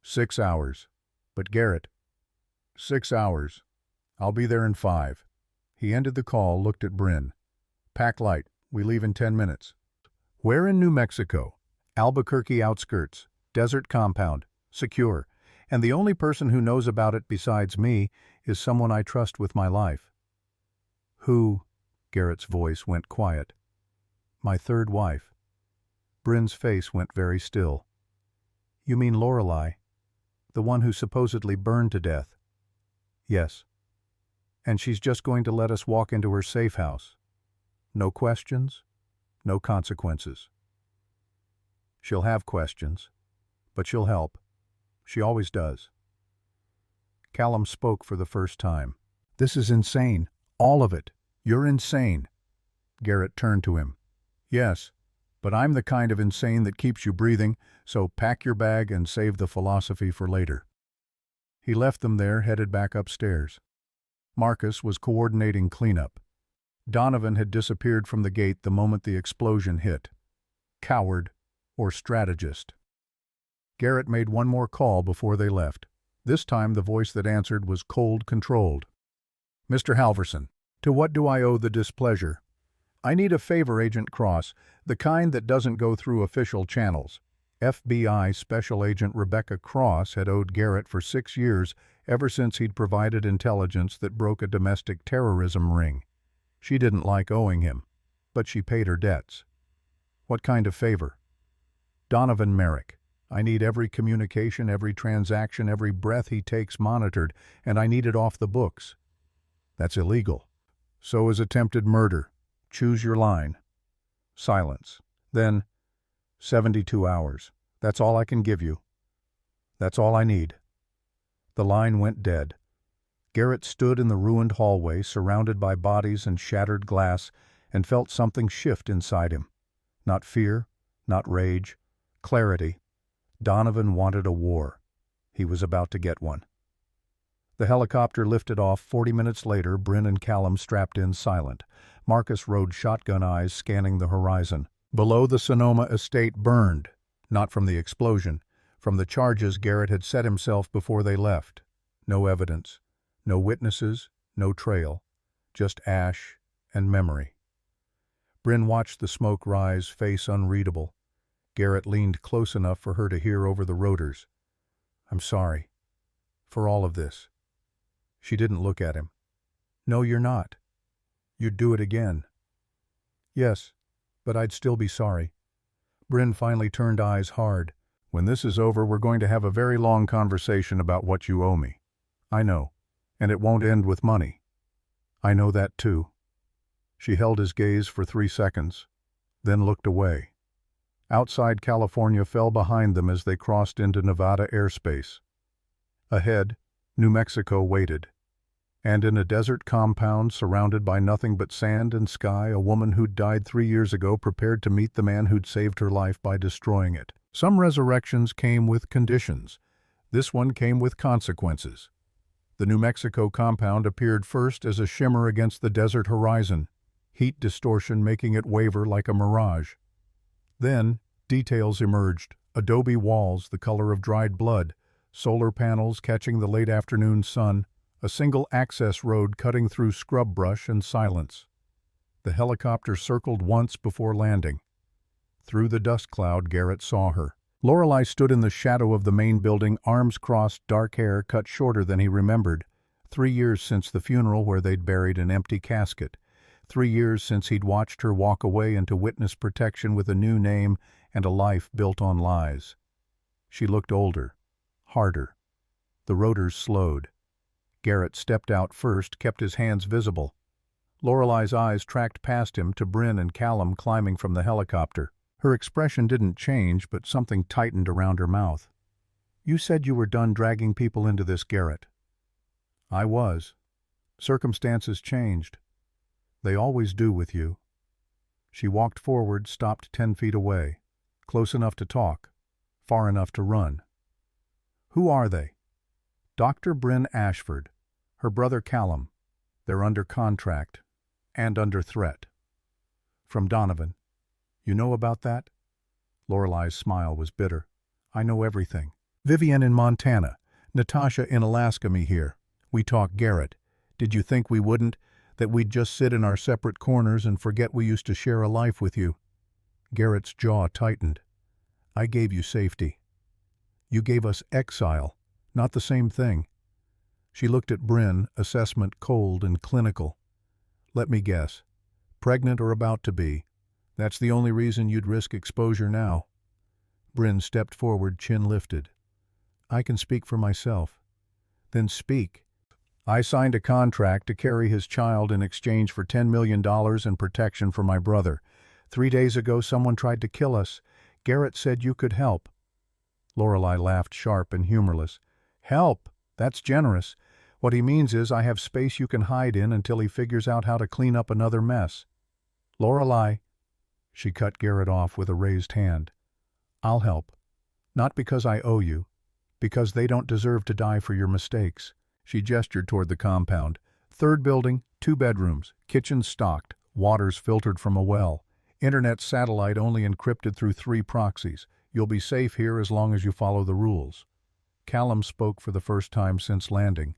6 hours. But Garrett. 6 hours. I'll be there in 5. He ended the call, looked at Bryn. Pack light. We leave in 10 minutes. Where in New Mexico? Albuquerque outskirts. Desert compound. Secure. And the only person who knows about it besides me is someone I trust with my life. Who? Garrett's voice went quiet. My third wife. Bryn's face went very still. You mean Lorelei? The one who supposedly burned to death? Yes. And she's just going to let us walk into her safe house. No questions, no consequences. She'll have questions, but she'll help. She always does. Callum spoke for the first time. This is insane. All of it. You're insane. Garrett turned to him. Yes, but I'm the kind of insane that keeps you breathing, so pack your bag and save the philosophy for later. He left them there, headed back upstairs. Marcus was coordinating cleanup. Donovan had disappeared from the gate the moment the explosion hit. Coward or strategist. Garrett made one more call before they left. This time the voice that answered was cold, controlled. Mr. Halverson, to what do I owe the displeasure? I need a favor, Agent Cross, the kind that doesn't go through official channels. FBI Special Agent Rebecca Cross had owed Garrett for 6 years, ever since he'd provided intelligence that broke a domestic terrorism ring. She didn't like owing him, but she paid her debts. What kind of favor? Donovan Merrick. I need every communication, every transaction, every breath he takes monitored, and I need it off the books. That's illegal. So is attempted murder. Choose your line. Silence. Then, 72 hours. That's all I can give you. That's all I need. The line went dead. Garrett stood in the ruined hallway, surrounded by bodies and shattered glass, and felt something shift inside him. Not fear, not rage, clarity. Donovan wanted a war. He was about to get one. The helicopter lifted off. 40 minutes later, Bryn and Callum strapped in silent. Marcus rode shotgun eyes scanning the horizon. Below, the Sonoma estate burned, not from the explosion, from the charges Garrett had set himself before they left. No evidence, no witnesses, no trail, just ash and memory. Bryn watched the smoke rise, face unreadable. Garrett leaned close enough for her to hear over the rotors. I'm sorry. For all of this. She didn't look at him. No, you're not. You'd do it again. Yes, but I'd still be sorry. Bryn finally turned eyes hard. When this is over, we're going to have a very long conversation about what you owe me. I know. And it won't end with money. I know that too. She held his gaze for 3 seconds, then looked away. Outside California fell behind them as they crossed into Nevada airspace. Ahead, New Mexico waited. And in a desert compound surrounded by nothing but sand and sky, a woman who'd died 3 years ago prepared to meet the man who'd saved her life by destroying it. Some resurrections came with conditions. This one came with consequences. The New Mexico compound appeared first as a shimmer against the desert horizon, heat distortion making it waver like a mirage. Then, details emerged, adobe walls the color of dried blood, solar panels catching the late afternoon sun, a single access road cutting through scrub brush and silence. The helicopter circled once before landing. Through the dust cloud, Garrett saw her. Lorelei stood in the shadow of the main building, arms crossed, dark hair cut shorter than he remembered. 3 years since the funeral where they'd buried an empty casket. 3 years since he'd watched her walk away into witness protection with a new name and a life built on lies. She looked older, harder. The rotors slowed. Garrett stepped out first, kept his hands visible. Lorelei's eyes tracked past him to Bryn and Callum climbing from the helicopter. Her expression didn't change, but something tightened around her mouth. You said you were done dragging people into this, Garrett. I was. Circumstances changed. They always do with you. She walked forward, stopped 10 feet away, close enough to talk, far enough to run. Who are they? Dr. Bryn Ashford, her brother Callum. They're under contract. and under threat. From Donovan. You know about that? Lorelei's smile was bitter. I know everything. Vivian in Montana. Natasha in Alaska, me here. We talk Garrett. Did you think we wouldn't? That we'd just sit in our separate corners and forget we used to share a life with you? Garrett's jaw tightened. I gave you safety. You gave us exile, not the same thing. She looked at Bryn, assessment cold and clinical. Let me guess. Pregnant or about to be. That's the only reason you'd risk exposure now. Bryn stepped forward, chin lifted. I can speak for myself. Then speak. I signed a contract to carry his child in exchange for $10 million in protection for my brother. 3 days ago someone tried to kill us. Garrett said you could help. Lorelei laughed, sharp and humorless. Help? That's generous. What he means is I have space you can hide in until he figures out how to clean up another mess. Lorelei. She cut Garrett off with a raised hand. I'll help. Not because I owe you. Because they don't deserve to die for your mistakes. She gestured toward the compound. 3rd building, 2 bedrooms, kitchen stocked, waters filtered from a well. Internet satellite only encrypted through 3 proxies. You'll be safe here as long as you follow the rules. Callum spoke for the first time since landing.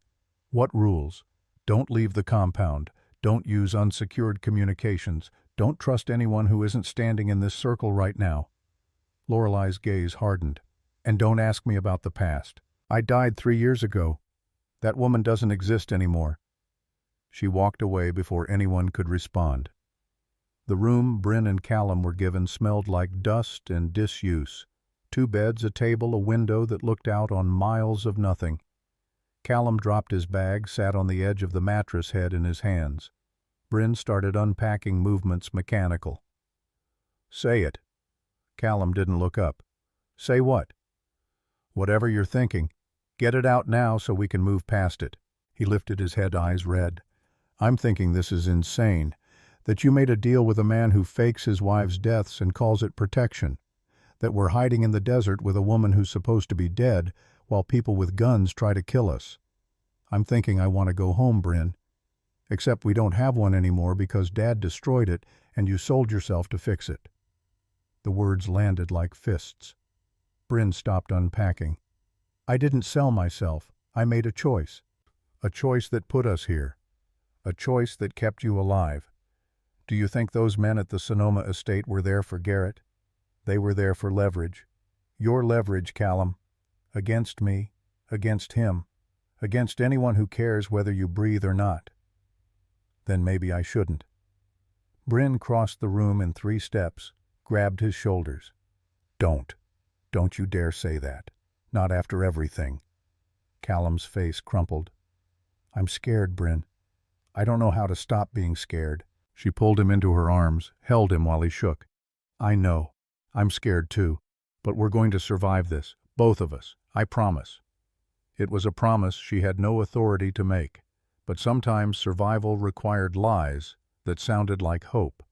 What rules? Don't leave the compound. Don't use unsecured communications. Don't trust anyone who isn't standing in this circle right now. Lorelei's gaze hardened. And don't ask me about the past. I died 3 years ago. That woman doesn't exist anymore. She walked away before anyone could respond. The room Bryn and Callum were given smelled like dust and disuse. 2 beds, a table, a window that looked out on miles of nothing. Callum dropped his bag, sat on the edge of the mattress head in his hands. Bryn started unpacking, movements mechanical. Say it. Callum didn't look up. Say what? Whatever you're thinking. Get it out now so we can move past it. He lifted his head, eyes red. I'm thinking this is insane. That you made a deal with a man who fakes his wife's deaths and calls it protection. That we're hiding in the desert with a woman who's supposed to be dead while people with guns try to kill us. I'm thinking I want to go home, Bryn. Except we don't have one anymore because Dad destroyed it and you sold yourself to fix it. The words landed like fists. Bryn stopped unpacking. I didn't sell myself. I made a choice. A choice that put us here. A choice that kept you alive. Do you think those men at the Sonoma estate were there for Garrett? They were there for leverage. Your leverage, Callum. Against me. Against him. Against anyone who cares whether you breathe or not. Then maybe I shouldn't. Bryn crossed the room in 3 steps, grabbed his shoulders. Don't. Don't you dare say that. Not after everything. Callum's face crumpled. I'm scared, Bryn. I don't know how to stop being scared. She pulled him into her arms, held him while he shook. I know. I'm scared too. But we're going to survive this. Both of us. I promise. It was a promise she had no authority to make. But sometimes survival required lies that sounded like hope.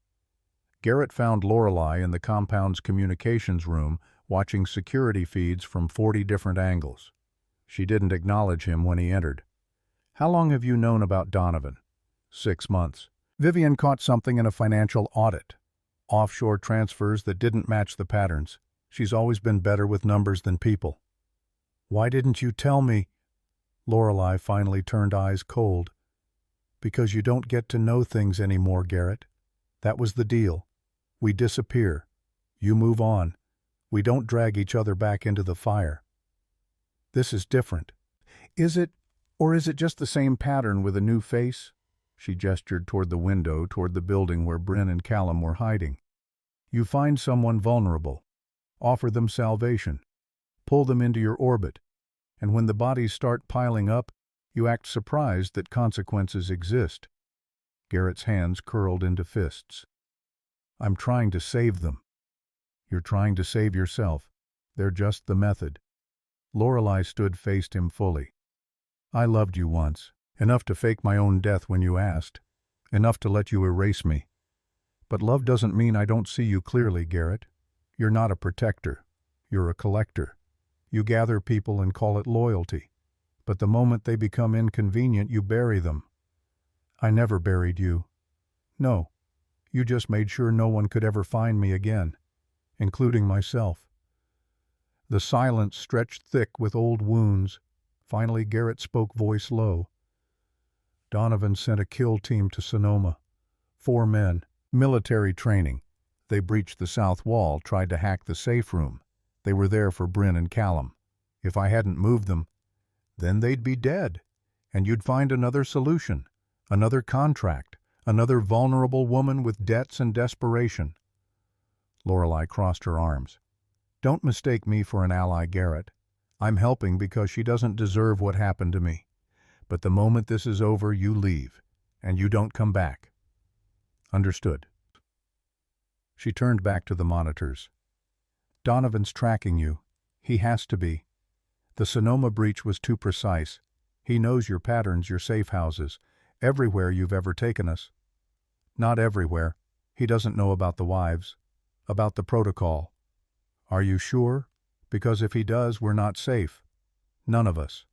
Garrett found Lorelei in the compound's communications room, watching security feeds from 40 different angles. She didn't acknowledge him when he entered. How long have you known about Donovan? 6 months. Vivian caught something in a financial audit. Offshore transfers that didn't match the patterns. She's always been better with numbers than people. Why didn't you tell me? Lorelei finally turned eyes cold. Because you don't get to know things anymore, Garrett. That was the deal. We disappear. You move on. We don't drag each other back into the fire. This is different. Is it, or is it just the same pattern with a new face? She gestured toward the window, toward the building where Bryn and Callum were hiding. You find someone vulnerable. Offer them salvation. Pull them into your orbit. And when the bodies start piling up, you act surprised that consequences exist. Garrett's hands curled into fists. I'm trying to save them. You're trying to save yourself. They're just the method. Lorelei faced him fully. I loved you once, enough to fake my own death when you asked, enough to let you erase me. But love doesn't mean I don't see you clearly, Garrett. You're not a protector. You're a collector. You gather people and call it loyalty. But the moment they become inconvenient, you bury them. I never buried you. No, you just made sure no one could ever find me again, including myself." The silence stretched thick with old wounds. Finally, Garrett spoke, voice low. "Donovan sent a kill team to Sonoma. 4 men. Military training. They breached the south wall, tried to hack the safe room. They were there for Bryn and Callum. If I hadn't moved them, then they'd be dead. And you'd find another solution, another contract, another vulnerable woman with debts and desperation." Lorelei crossed her arms. "Don't mistake me for an ally, Garrett. I'm helping because she doesn't deserve what happened to me. But the moment this is over, you leave, and you don't come back." "Understood." She turned back to the monitors. "Donovan's tracking you. He has to be. The Sonoma breach was too precise. He knows your patterns, your safe houses, everywhere you've ever taken us." "Not everywhere. He doesn't know about the wives, about the protocol." "Are you sure? Because if he does, we're not safe. None of us."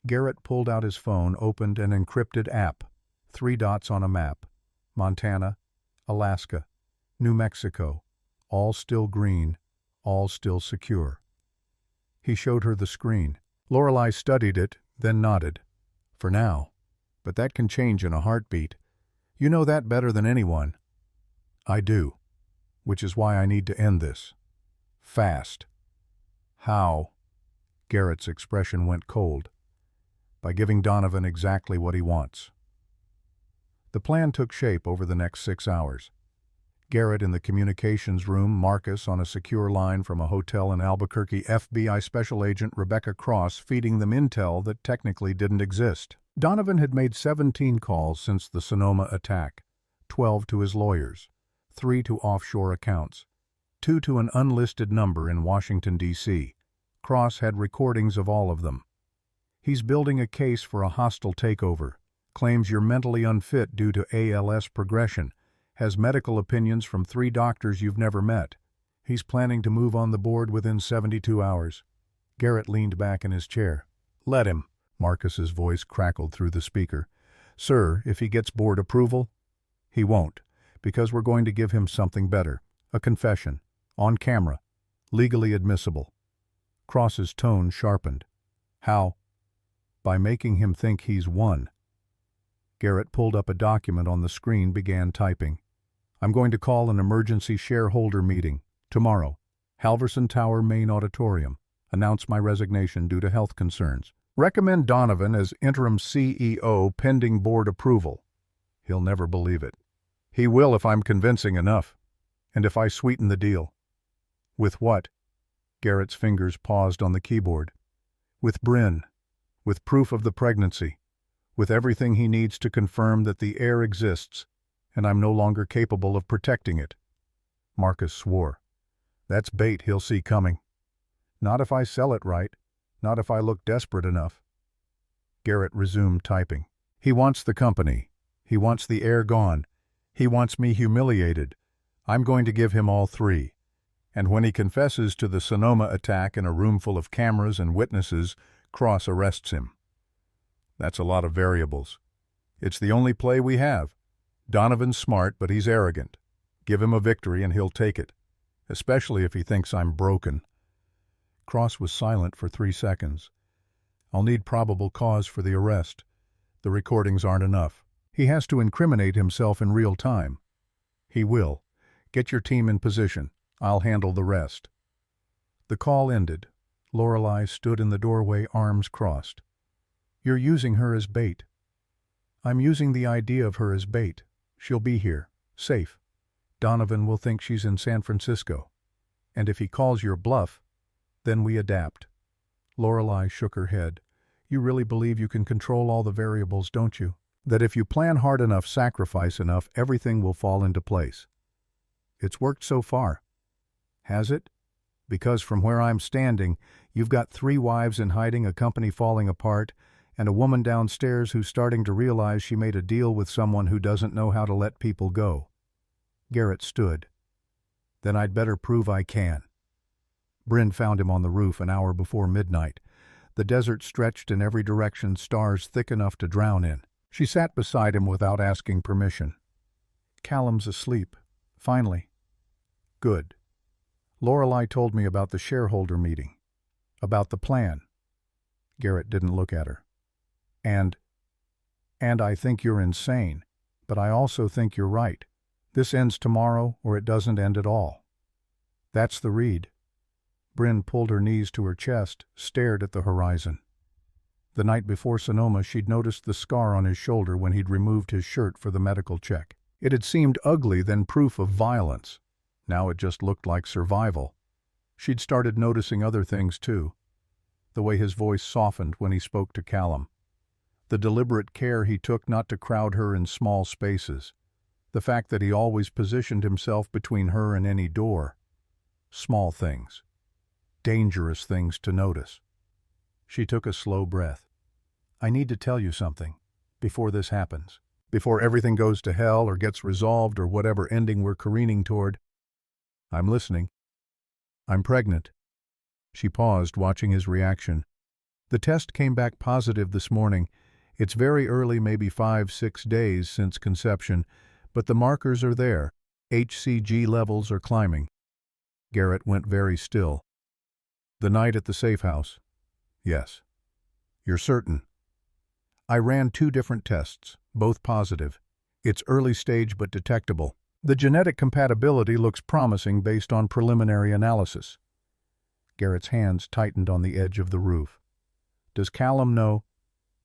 Garrett pulled out his phone, opened an encrypted app. 3 dots on a map. Montana, Alaska, New Mexico, all still green, all still secure. He showed her the screen. Lorelei studied it, then nodded. "For now. But that can change in a heartbeat. You know that better than anyone." "I do. Which is why I need to end this. Fast." "How?" Garrett's expression went cold. "By giving Donovan exactly what he wants." The plan took shape over the next 6 hours. Garrett in the communications room, Marcus on a secure line from a hotel in Albuquerque, FBI Special Agent Rebecca Cross feeding them intel that technically didn't exist. Donovan had made 17 calls since the Sonoma attack, 12 to his lawyers, 3 to offshore accounts, 2 to an unlisted number in Washington, D.C. Cross had recordings of all of them. "He's building a case for a hostile takeover, claims you're mentally unfit due to ALS progression, has medical opinions from 3 doctors you've never met. He's planning to move on the board within 72 hours. Garrett leaned back in his chair. "Let him," Marcus's voice crackled through the speaker. "Sir, if he gets board approval?" "He won't, because we're going to give him something better. A confession. On camera. Legally admissible." Cross's tone sharpened. "How?" "By making him think he's won." Garrett pulled up a document on the screen, began typing. "I'm going to call an emergency shareholder meeting. Tomorrow. Halverson Tower Main Auditorium. Announce my resignation due to health concerns. Recommend Donovan as interim CEO pending board approval." He'll never believe it. "He will if I'm convincing enough. And if I sweeten the deal." "With what?" Garrett's fingers paused on the keyboard. "With Bryn. With proof of the pregnancy. With everything he needs to confirm that the heir exists, and I'm no longer capable of protecting it." Marcus swore. "That's bait he'll see coming. Not if I sell it right. Not if I look desperate enough." Garrett resumed typing. "He wants the company. He wants the heir gone. He wants me humiliated. I'm going to give him all 3. And when he confesses to the Sonoma attack in a room full of cameras and witnesses, Cross arrests him." "That's a lot of variables. It's the only play we have. Donovan's smart, but he's arrogant. Give him a victory and he'll take it, especially if he thinks I'm broken." Cross was silent for 3 seconds. "I'll need probable cause for the arrest. The recordings aren't enough. He has to incriminate himself in real time." "He will. Get your team in position. I'll handle the rest." The call ended. Lorelei stood in the doorway, arms crossed. "You're using her as bait." "I'm using the idea of her as bait. She'll be here, safe. Donovan will think she's in San Francisco. And if he calls your bluff, then we adapt." Lorelei shook her head. "You really believe you can control all the variables, don't you? That if you plan hard enough, sacrifice enough, everything will fall into place." "It's worked so far." "Has it? Because from where I'm standing, you've got 3 wives in hiding, a company falling apart, and a woman downstairs who's starting to realize she made a deal with someone who doesn't know how to let people go." Garrett stood. "Then I'd better prove I can." Bryn found him on the roof an hour before midnight. The desert stretched in every direction, stars thick enough to drown in. She sat beside him without asking permission. Callum's asleep. Finally. Good. Lorelei told me about the shareholder meeting. About the plan. Garrett didn't look at her. And I think you're insane, but I also think you're right. This ends tomorrow or it doesn't end at all. That's the read. Bryn pulled her knees to her chest, stared at the horizon. The night before Sonoma, she'd noticed the scar on his shoulder when he'd removed his shirt for the medical check. It had seemed ugly, then proof of violence. Now it just looked like survival. She'd started noticing other things too. The way his voice softened when he spoke to Callum. The deliberate care he took not to crowd her in small spaces. The fact that he always positioned himself between her and any door. Small things. Dangerous things to notice. She took a slow breath. I need to tell you something, before this happens. Before everything goes to hell or gets resolved or whatever ending we're careening toward. I'm listening. I'm pregnant. She paused, watching his reaction. The test came back positive this morning. It's very early, maybe 5-6 days since conception, but the markers are there. HCG levels are climbing. Garrett went very still. The night at the safe house? Yes. You're certain? I ran 2 different tests, both positive. It's early stage but detectable. The genetic compatibility looks promising based on preliminary analysis. Garrett's hands tightened on the edge of the roof. Does Callum know?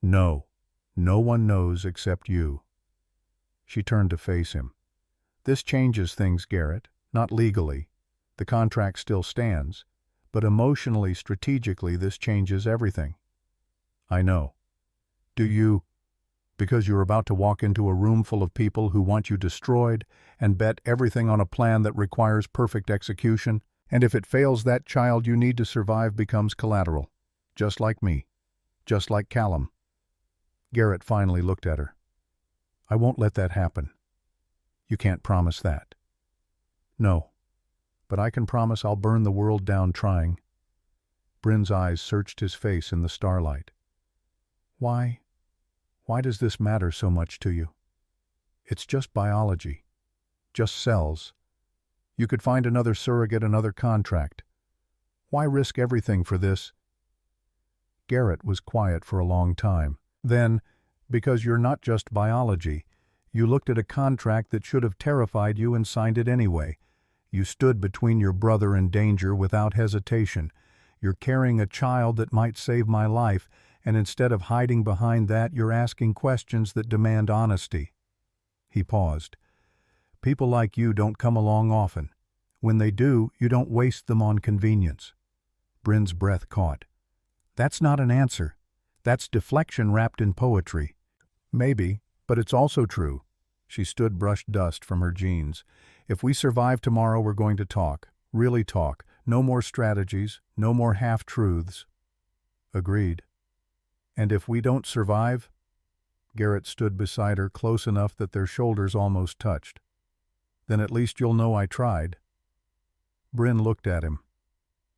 No. No one knows except you. She turned to face him. This changes things, Garrett. Not legally. The contract still stands. But emotionally, strategically, this changes everything. I know. Do you? Because you're about to walk into a room full of people who want you destroyed and bet everything on a plan that requires perfect execution, and if it fails, that child you need to survive becomes collateral. Just like me. Just like Callum. Garrett finally looked at her. I won't let that happen. You can't promise that. No. But I can promise I'll burn the world down trying. Bryn's eyes searched his face in the starlight. Why does this matter so much to you? It's just biology. Just cells. You could find another surrogate, another contract. Why risk everything for this? Garrett was quiet for a long time. Then, because you're not just biology, you looked at a contract that should have terrified you and signed it anyway. You stood between your brother and danger without hesitation. You're carrying a child that might save my life, and instead of hiding behind that, you're asking questions that demand honesty. He paused. People like you don't come along often. When they do, you don't waste them on convenience. Bryn's breath caught. That's not an answer. That's deflection wrapped in poetry. Maybe, but it's also true. She stood, brushed dust from her jeans. If we survive tomorrow, we're going to talk. Really talk. No more strategies. No more half-truths. Agreed. And if we don't survive? Garrett stood beside her, close enough that their shoulders almost touched. Then at least you'll know I tried. Bryn looked at him.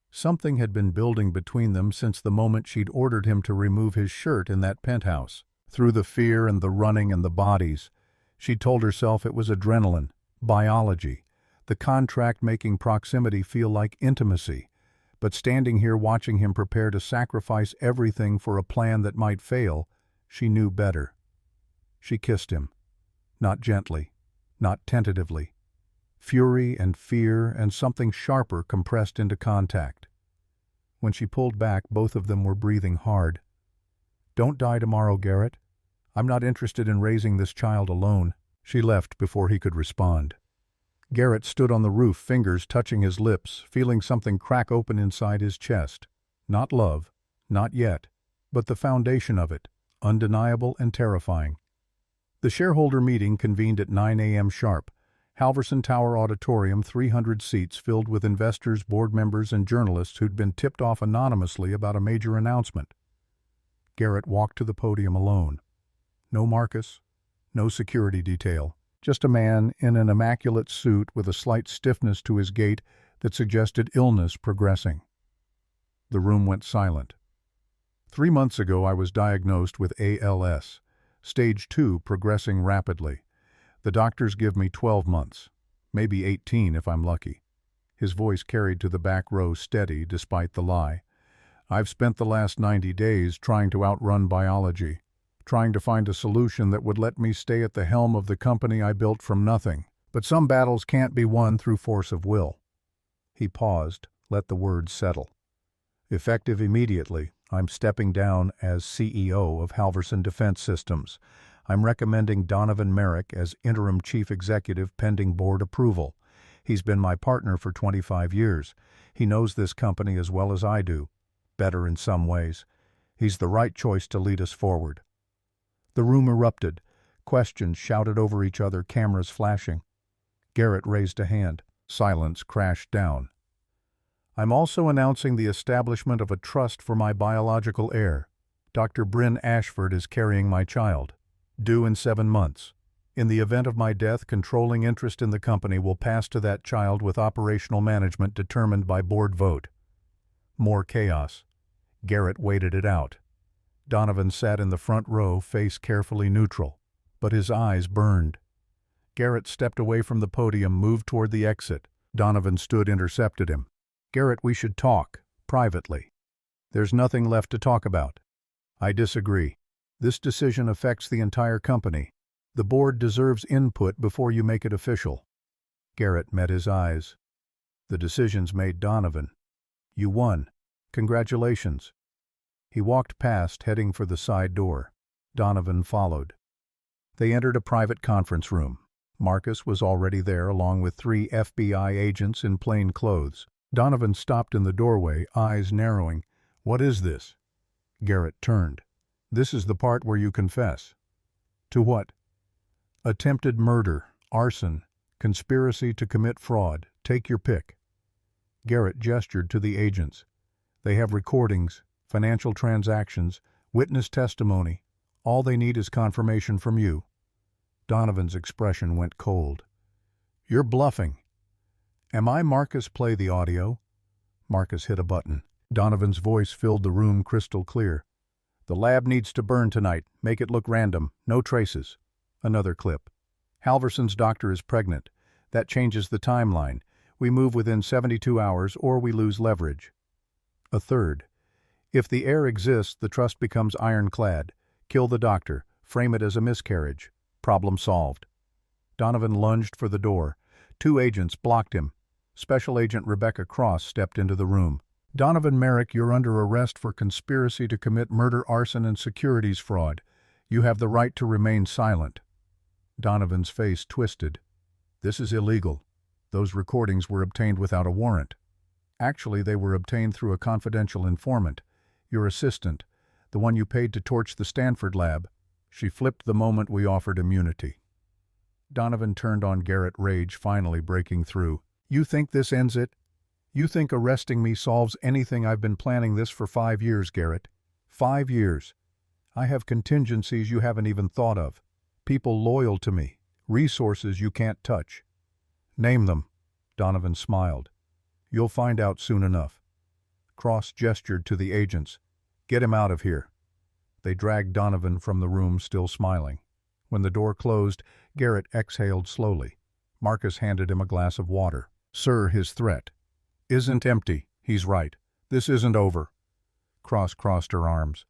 Something had been building between them since the moment she'd ordered him to remove his shirt in that penthouse. Through the fear and the running and the bodies, she told herself it was adrenaline, biology, the contract making proximity feel like intimacy. But standing here watching him prepare to sacrifice everything for a plan that might fail, she knew better. She kissed him. Not gently, not tentatively. Fury and fear and something sharper compressed into contact. When she pulled back, both of them were breathing hard. Don't die tomorrow, Garrett. I'm not interested in raising this child alone. She left before he could respond. Garrett stood on the roof, fingers touching his lips, feeling something crack open inside his chest. Not love, not yet, but the foundation of it, undeniable and terrifying. The shareholder meeting convened at 9 a.m. sharp. Halverson Tower Auditorium, 300 seats filled with investors, board members, and journalists who'd been tipped off anonymously about a major announcement. Garrett walked to the podium alone. No Marcus, no security detail. Just a man in an immaculate suit with a slight stiffness to his gait that suggested illness progressing. The room went silent. 3 months ago I was diagnosed with ALS, stage 2 progressing rapidly. The doctors give me 12 months, maybe 18 if I'm lucky. His voice carried to the back row steady despite the lie. I've spent the last 90 days trying to outrun biology, trying to find a solution that would let me stay at the helm of the company I built from nothing. But some battles can't be won through force of will. He paused, let the words settle. Effective immediately, I'm stepping down as CEO of Halverson Defense Systems. I'm recommending Donovan Merrick as interim chief executive pending board approval. He's been my partner for 25 years. He knows this company as well as I do. Better in some ways. He's the right choice to lead us forward. The room erupted. Questions shouted over each other, cameras flashing. Garrett raised a hand. Silence crashed down. I'm also announcing the establishment of a trust for my biological heir. Dr. Bryn Ashford is carrying my child. Due in 7 months. In the event of my death, controlling interest in the company will pass to that child with operational management determined by board vote. More chaos. Garrett waited it out. Donovan sat in the front row, face carefully neutral, but his eyes burned. Garrett stepped away from the podium, moved toward the exit. Donovan stood, intercepted him. Garrett, we should talk, privately. There's nothing left to talk about. I disagree. This decision affects the entire company. The board deserves input before you make it official. Garrett met his eyes. The decision's made, Donovan. You won. Congratulations. He walked past, heading for the side door. Donovan followed. They entered a private conference room. Marcus was already there, along with 3 FBI agents in plain clothes. Donovan stopped in the doorway, eyes narrowing. What is this? Garrett turned. This is the part where you confess. To what? Attempted murder, arson, conspiracy to commit fraud. Take your pick. Garrett gestured to the agents. They have recordings, financial transactions, witness testimony. All they need is confirmation from you. Donovan's expression went cold. You're bluffing. Am I Marcus? Play the audio. Marcus hit a button. Donovan's voice filled the room crystal clear. The lab needs to burn tonight. Make it look random. No traces. Another clip. Halverson's doctor is pregnant. That changes the timeline. We move within 72 hours or we lose leverage. A third. If the heir exists, the trust becomes ironclad. Kill the doctor. Frame it as a miscarriage. Problem solved. Donovan lunged for the door. 2 agents blocked him. Special Agent Rebecca Cross stepped into the room. Donovan Merrick, you're under arrest for conspiracy to commit murder, arson, and securities fraud. You have the right to remain silent. Donovan's face twisted. This is illegal. Those recordings were obtained without a warrant. Actually, they were obtained through a confidential informant. Your assistant, the one you paid to torch the Stanford lab. She flipped the moment we offered immunity. Donovan turned on Garrett, rage finally breaking through. You think this ends it? You think arresting me solves anything? I've been planning this for 5 years, Garrett. 5 years. I have contingencies you haven't even thought of. People loyal to me. Resources you can't touch. Name them. Donovan smiled. You'll find out soon enough. Cross gestured to the agents. Get him out of here. They dragged Donovan from the room, still smiling. When the door closed, Garrett exhaled slowly. Marcus handed him a glass of water. Sir, his threat isn't empty. He's right. This isn't over. Cross crossed her arms.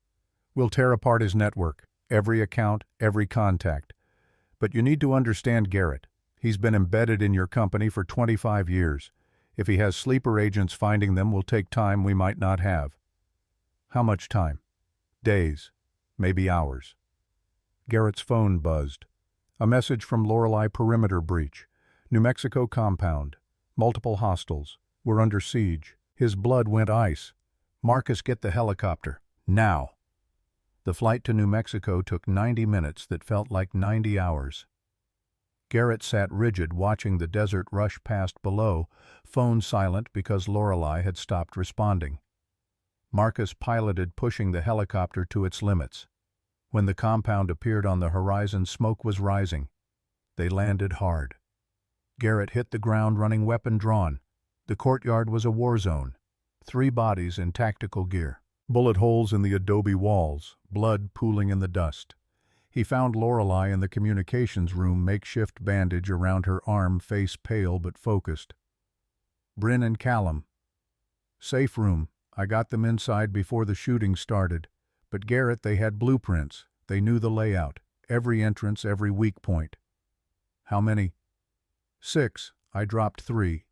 We'll tear apart his network, every account, every contact. But you need to understand Garrett. He's been embedded in your company for 25 years. If he has sleeper agents, finding them will take time we might not have. How much time? Days, maybe hours. Garrett's phone buzzed. A message from Lorelei: perimeter breach. New Mexico compound. Multiple hostiles. We're under siege. His blood went ice. Marcus, get the helicopter. Now. The flight to New Mexico took 90 minutes that felt like 90 hours. Garrett sat rigid, watching the desert rush past below, phone silent because Lorelei had stopped responding. Marcus piloted, pushing the helicopter to its limits. When the compound appeared on the horizon, smoke was rising. They landed hard. Garrett hit the ground running, weapon drawn. The courtyard was a war zone. 3 bodies in tactical gear. Bullet holes in the adobe walls, blood pooling in the dust. He found Lorelei in the communications room, makeshift bandage around her arm, face pale but focused. "Bryn and Callum. Safe room. I got them inside before the shooting started. But Garrett, they had blueprints. They knew the layout. Every entrance, every weak point." "How many?" "6. I dropped 3.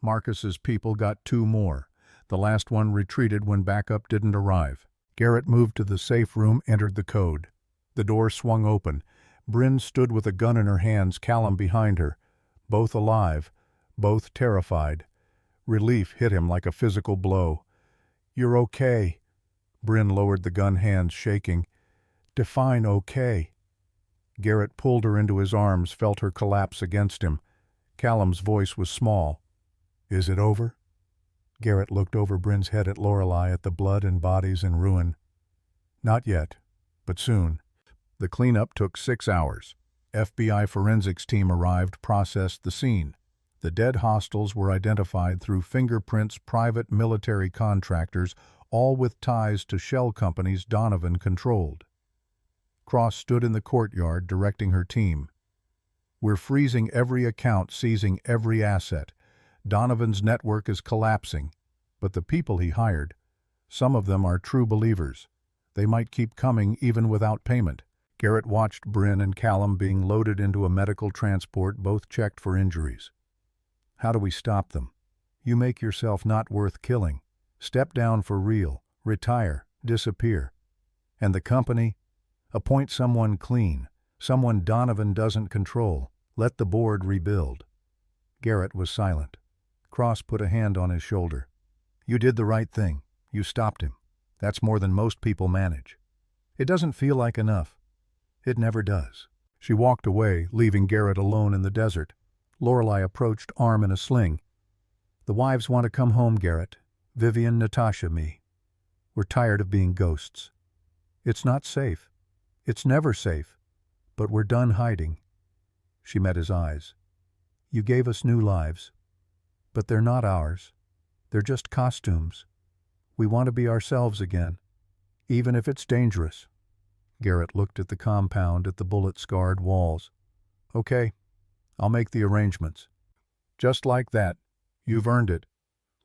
Marcus's people got 2 more. The last one retreated when backup didn't arrive." Garrett moved to the safe room, entered the code. The door swung open. Bryn stood with a gun in her hands, Callum behind her. Both alive, both terrified. Relief hit him like a physical blow. "You're okay." Bryn lowered the gun, hands shaking. "Define okay." Garrett pulled her into his arms, felt her collapse against him. Callum's voice was small. "Is it over?" Garrett looked over Bryn's head at Lorelei, at the blood and bodies in ruin. "Not yet, but soon." The cleanup took 6 hours. FBI forensics team arrived, processed the scene. The dead hostiles were identified through fingerprints, private military contractors, all with ties to shell companies Donovan controlled. Cross stood in the courtyard, directing her team. "We're freezing every account, seizing every asset. Donovan's network is collapsing, but the people he hired, some of them are true believers. They might keep coming even without payment." Garrett watched Bryn and Callum being loaded into a medical transport, both checked for injuries. "How do we stop them? You make yourself not worth killing. Step down for real, retire, disappear. And the company? Appoint someone clean, someone Donovan doesn't control. Let the board rebuild." Garrett was silent. Cross put a hand on his shoulder. "You did the right thing. You stopped him. That's more than most people manage. It doesn't feel like enough. It never does." She walked away, leaving Garrett alone in the desert. Lorelei approached, arm in a sling. "The wives want to come home, Garrett. Vivian, Natasha, me. We're tired of being ghosts. It's not safe. It's never safe. But we're done hiding." She met his eyes. "You gave us new lives. But they're not ours. They're just costumes. We want to be ourselves again, even if it's dangerous." Garrett looked at the compound, at the bullet-scarred walls. "Okay, I'll make the arrangements." "Just like that. You've earned it."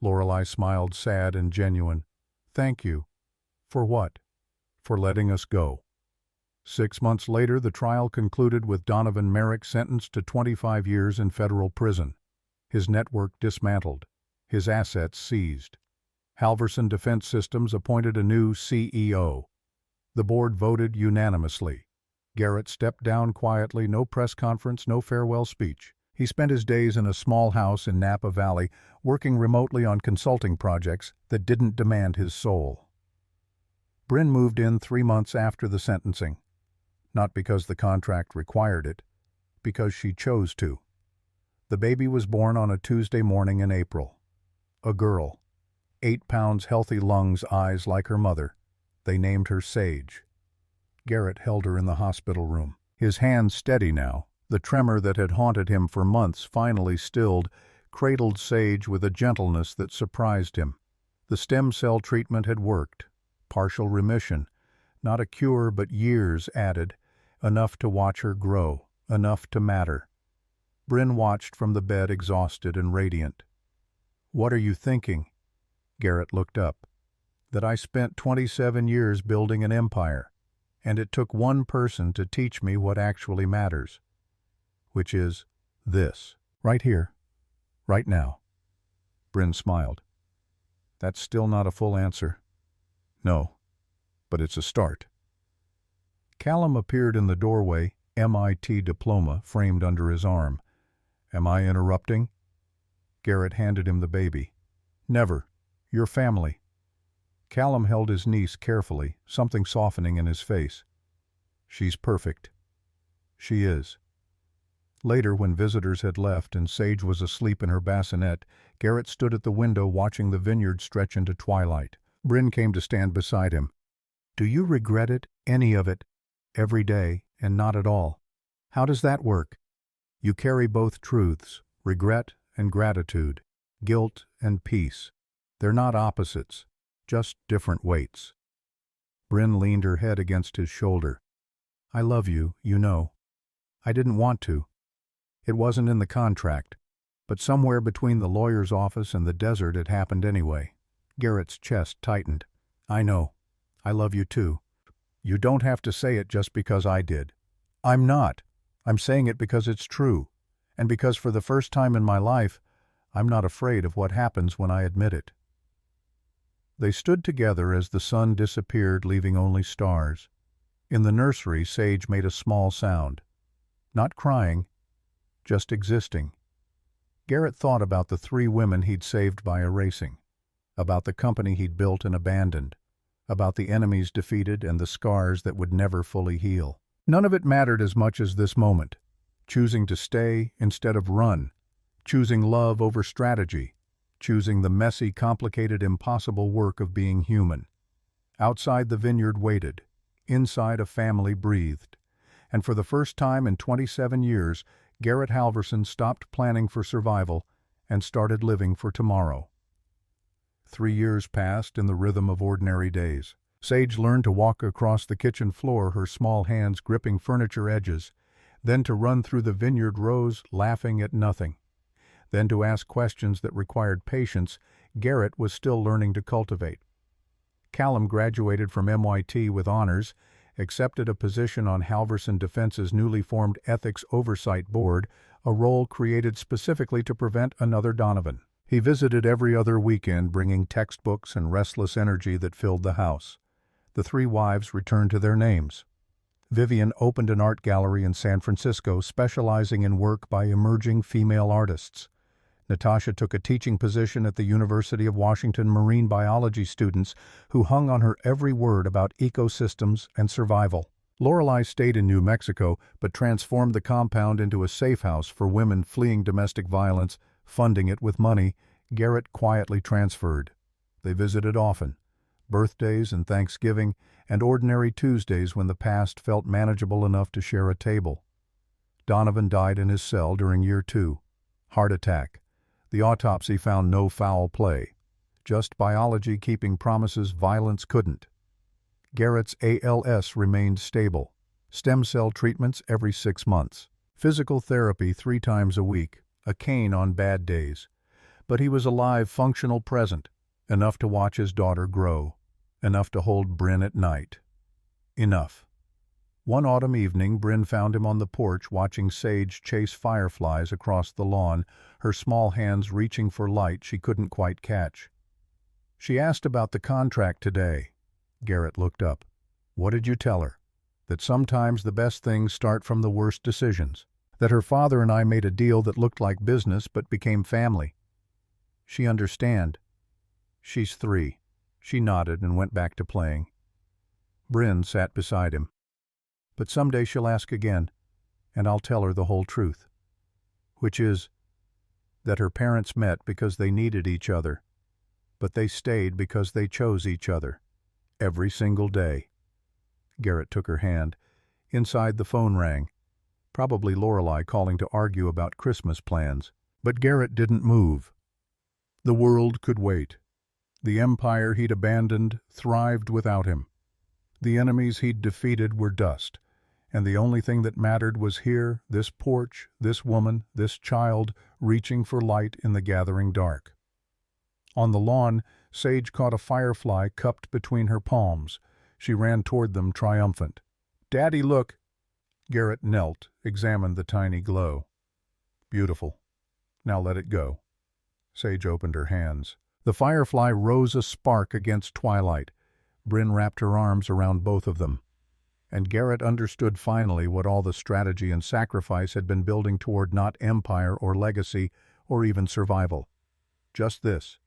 Lorelei smiled, sad and genuine. "Thank you." "For what?" "For letting us go." 6 months later, the trial concluded with Donovan Merrick sentenced to 25 years in federal prison. His network dismantled. His assets seized. Halverson Defense Systems appointed a new CEO. The board voted unanimously. Garrett stepped down quietly, no press conference, no farewell speech. He spent his days in a small house in Napa Valley, working remotely on consulting projects that didn't demand his soul. Bryn moved in 3 months after the sentencing. Not because the contract required it, because she chose to. The baby was born on a Tuesday morning in April. A girl. 8 pounds, healthy lungs, eyes like her mother. They named her Sage. Garrett held her in the hospital room. His hands steady now, the tremor that had haunted him for months finally stilled, cradled Sage with a gentleness that surprised him. The stem cell treatment had worked. Partial remission. Not a cure, but years added. Enough to watch her grow. Enough to matter. Bryn watched from the bed, exhausted and radiant. "What are you thinking?" Garrett looked up. "That I spent 27 years building an empire, and it took one person to teach me what actually matters. Which is this. Right here. Right now." Bryn smiled. "That's still not a full answer." "No, but it's a start." Callum appeared in the doorway, MIT diploma framed under his arm. "Am I interrupting?" Garrett handed him the baby. "Never. Your family." Callum held his niece carefully, something softening in his face. "She's perfect." "She is." Later, when visitors had left and Sage was asleep in her bassinet, Garrett stood at the window watching the vineyard stretch into twilight. Bryn came to stand beside him. "Do you regret it, any of it, every day, and not at all? How does that work? You carry both truths, regret and gratitude, guilt and peace. They're not opposites, just different weights." Bryn leaned her head against his shoulder. I love you, you know. I didn't want to. It wasn't in the contract. But somewhere between the lawyer's office and the desert it happened anyway. Garrett's chest tightened. I know. I love you too. You don't have to say it just because I did. I'm not. I'm saying it because it's true. And because for the first time in my life, I'm not afraid of what happens when I admit it. They stood together as the sun disappeared, leaving only stars. In the nursery, Sage made a small sound. Not crying, just existing. Garrett thought about the 3 women he'd saved by erasing, about the company he'd built and abandoned, about the enemies defeated and the scars that would never fully heal. None of it mattered as much as this moment, choosing to stay instead of run, choosing love over strategy, choosing the messy, complicated, impossible work of being human. Outside the vineyard waited, inside a family breathed, and for the first time in 27 years, Garrett Halverson stopped planning for survival and started living for tomorrow. 3 years passed in the rhythm of ordinary days. Sage learned to walk across the kitchen floor, her small hands gripping furniture edges, then to run through the vineyard rows, laughing at nothing, then to ask questions that required patience Garrett was still learning to cultivate. Callum graduated from MIT with honors, accepted a position on Halverson Defense's newly formed Ethics Oversight Board, a role created specifically to prevent another Donovan. He visited every other weekend, bringing textbooks and restless energy that filled the house. The 3 wives returned to their names. Vivian opened an art gallery in San Francisco, specializing in work by emerging female artists. Natasha took a teaching position at the University of Washington marine biology students who hung on her every word about ecosystems and survival. Lorelei stayed in New Mexico but transformed the compound into a safe house for women fleeing domestic violence, funding it with money Garrett quietly transferred. They visited often, birthdays and Thanksgiving, and ordinary Tuesdays when the past felt manageable enough to share a table. Donovan died in his cell during year 2. Heart attack. The autopsy found no foul play. Just biology keeping promises violence couldn't. Garrett's ALS remained stable. Stem cell treatments every 6 months. Physical therapy 3 times a week. A cane on bad days. But he was alive, functional, present. Enough to watch his daughter grow. Enough to hold Bryn at night. Enough. One autumn evening, Bryn found him on the porch watching Sage chase fireflies across the lawn, her small hands reaching for light she couldn't quite catch. She asked about the contract today. Garrett looked up. What did you tell her? That sometimes the best things start from the worst decisions. That her father and I made a deal that looked like business but became family. She understand. She's 3. She nodded and went back to playing. Bryn sat beside him. But someday she'll ask again, and I'll tell her the whole truth. Which is that her parents met because they needed each other, but they stayed because they chose each other. Every single day. Garrett took her hand. Inside, the phone rang. Probably Lorelei calling to argue about Christmas plans. But Garrett didn't move. The world could wait. The empire he'd abandoned thrived without him. The enemies he'd defeated were dust. And the only thing that mattered was here, this porch, this woman, this child, reaching for light in the gathering dark. On the lawn, Sage caught a firefly cupped between her palms. She ran toward them, triumphant. "Daddy, look!" Garrett knelt, examined the tiny glow. "Beautiful. Now let it go." Sage opened her hands. The firefly rose a spark against twilight. Bryn wrapped her arms around both of them. And Garrett understood finally what all the strategy and sacrifice had been building toward, not empire or legacy or even survival. Just this.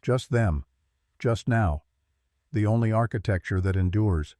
Just them. Just now. The only architecture that endures.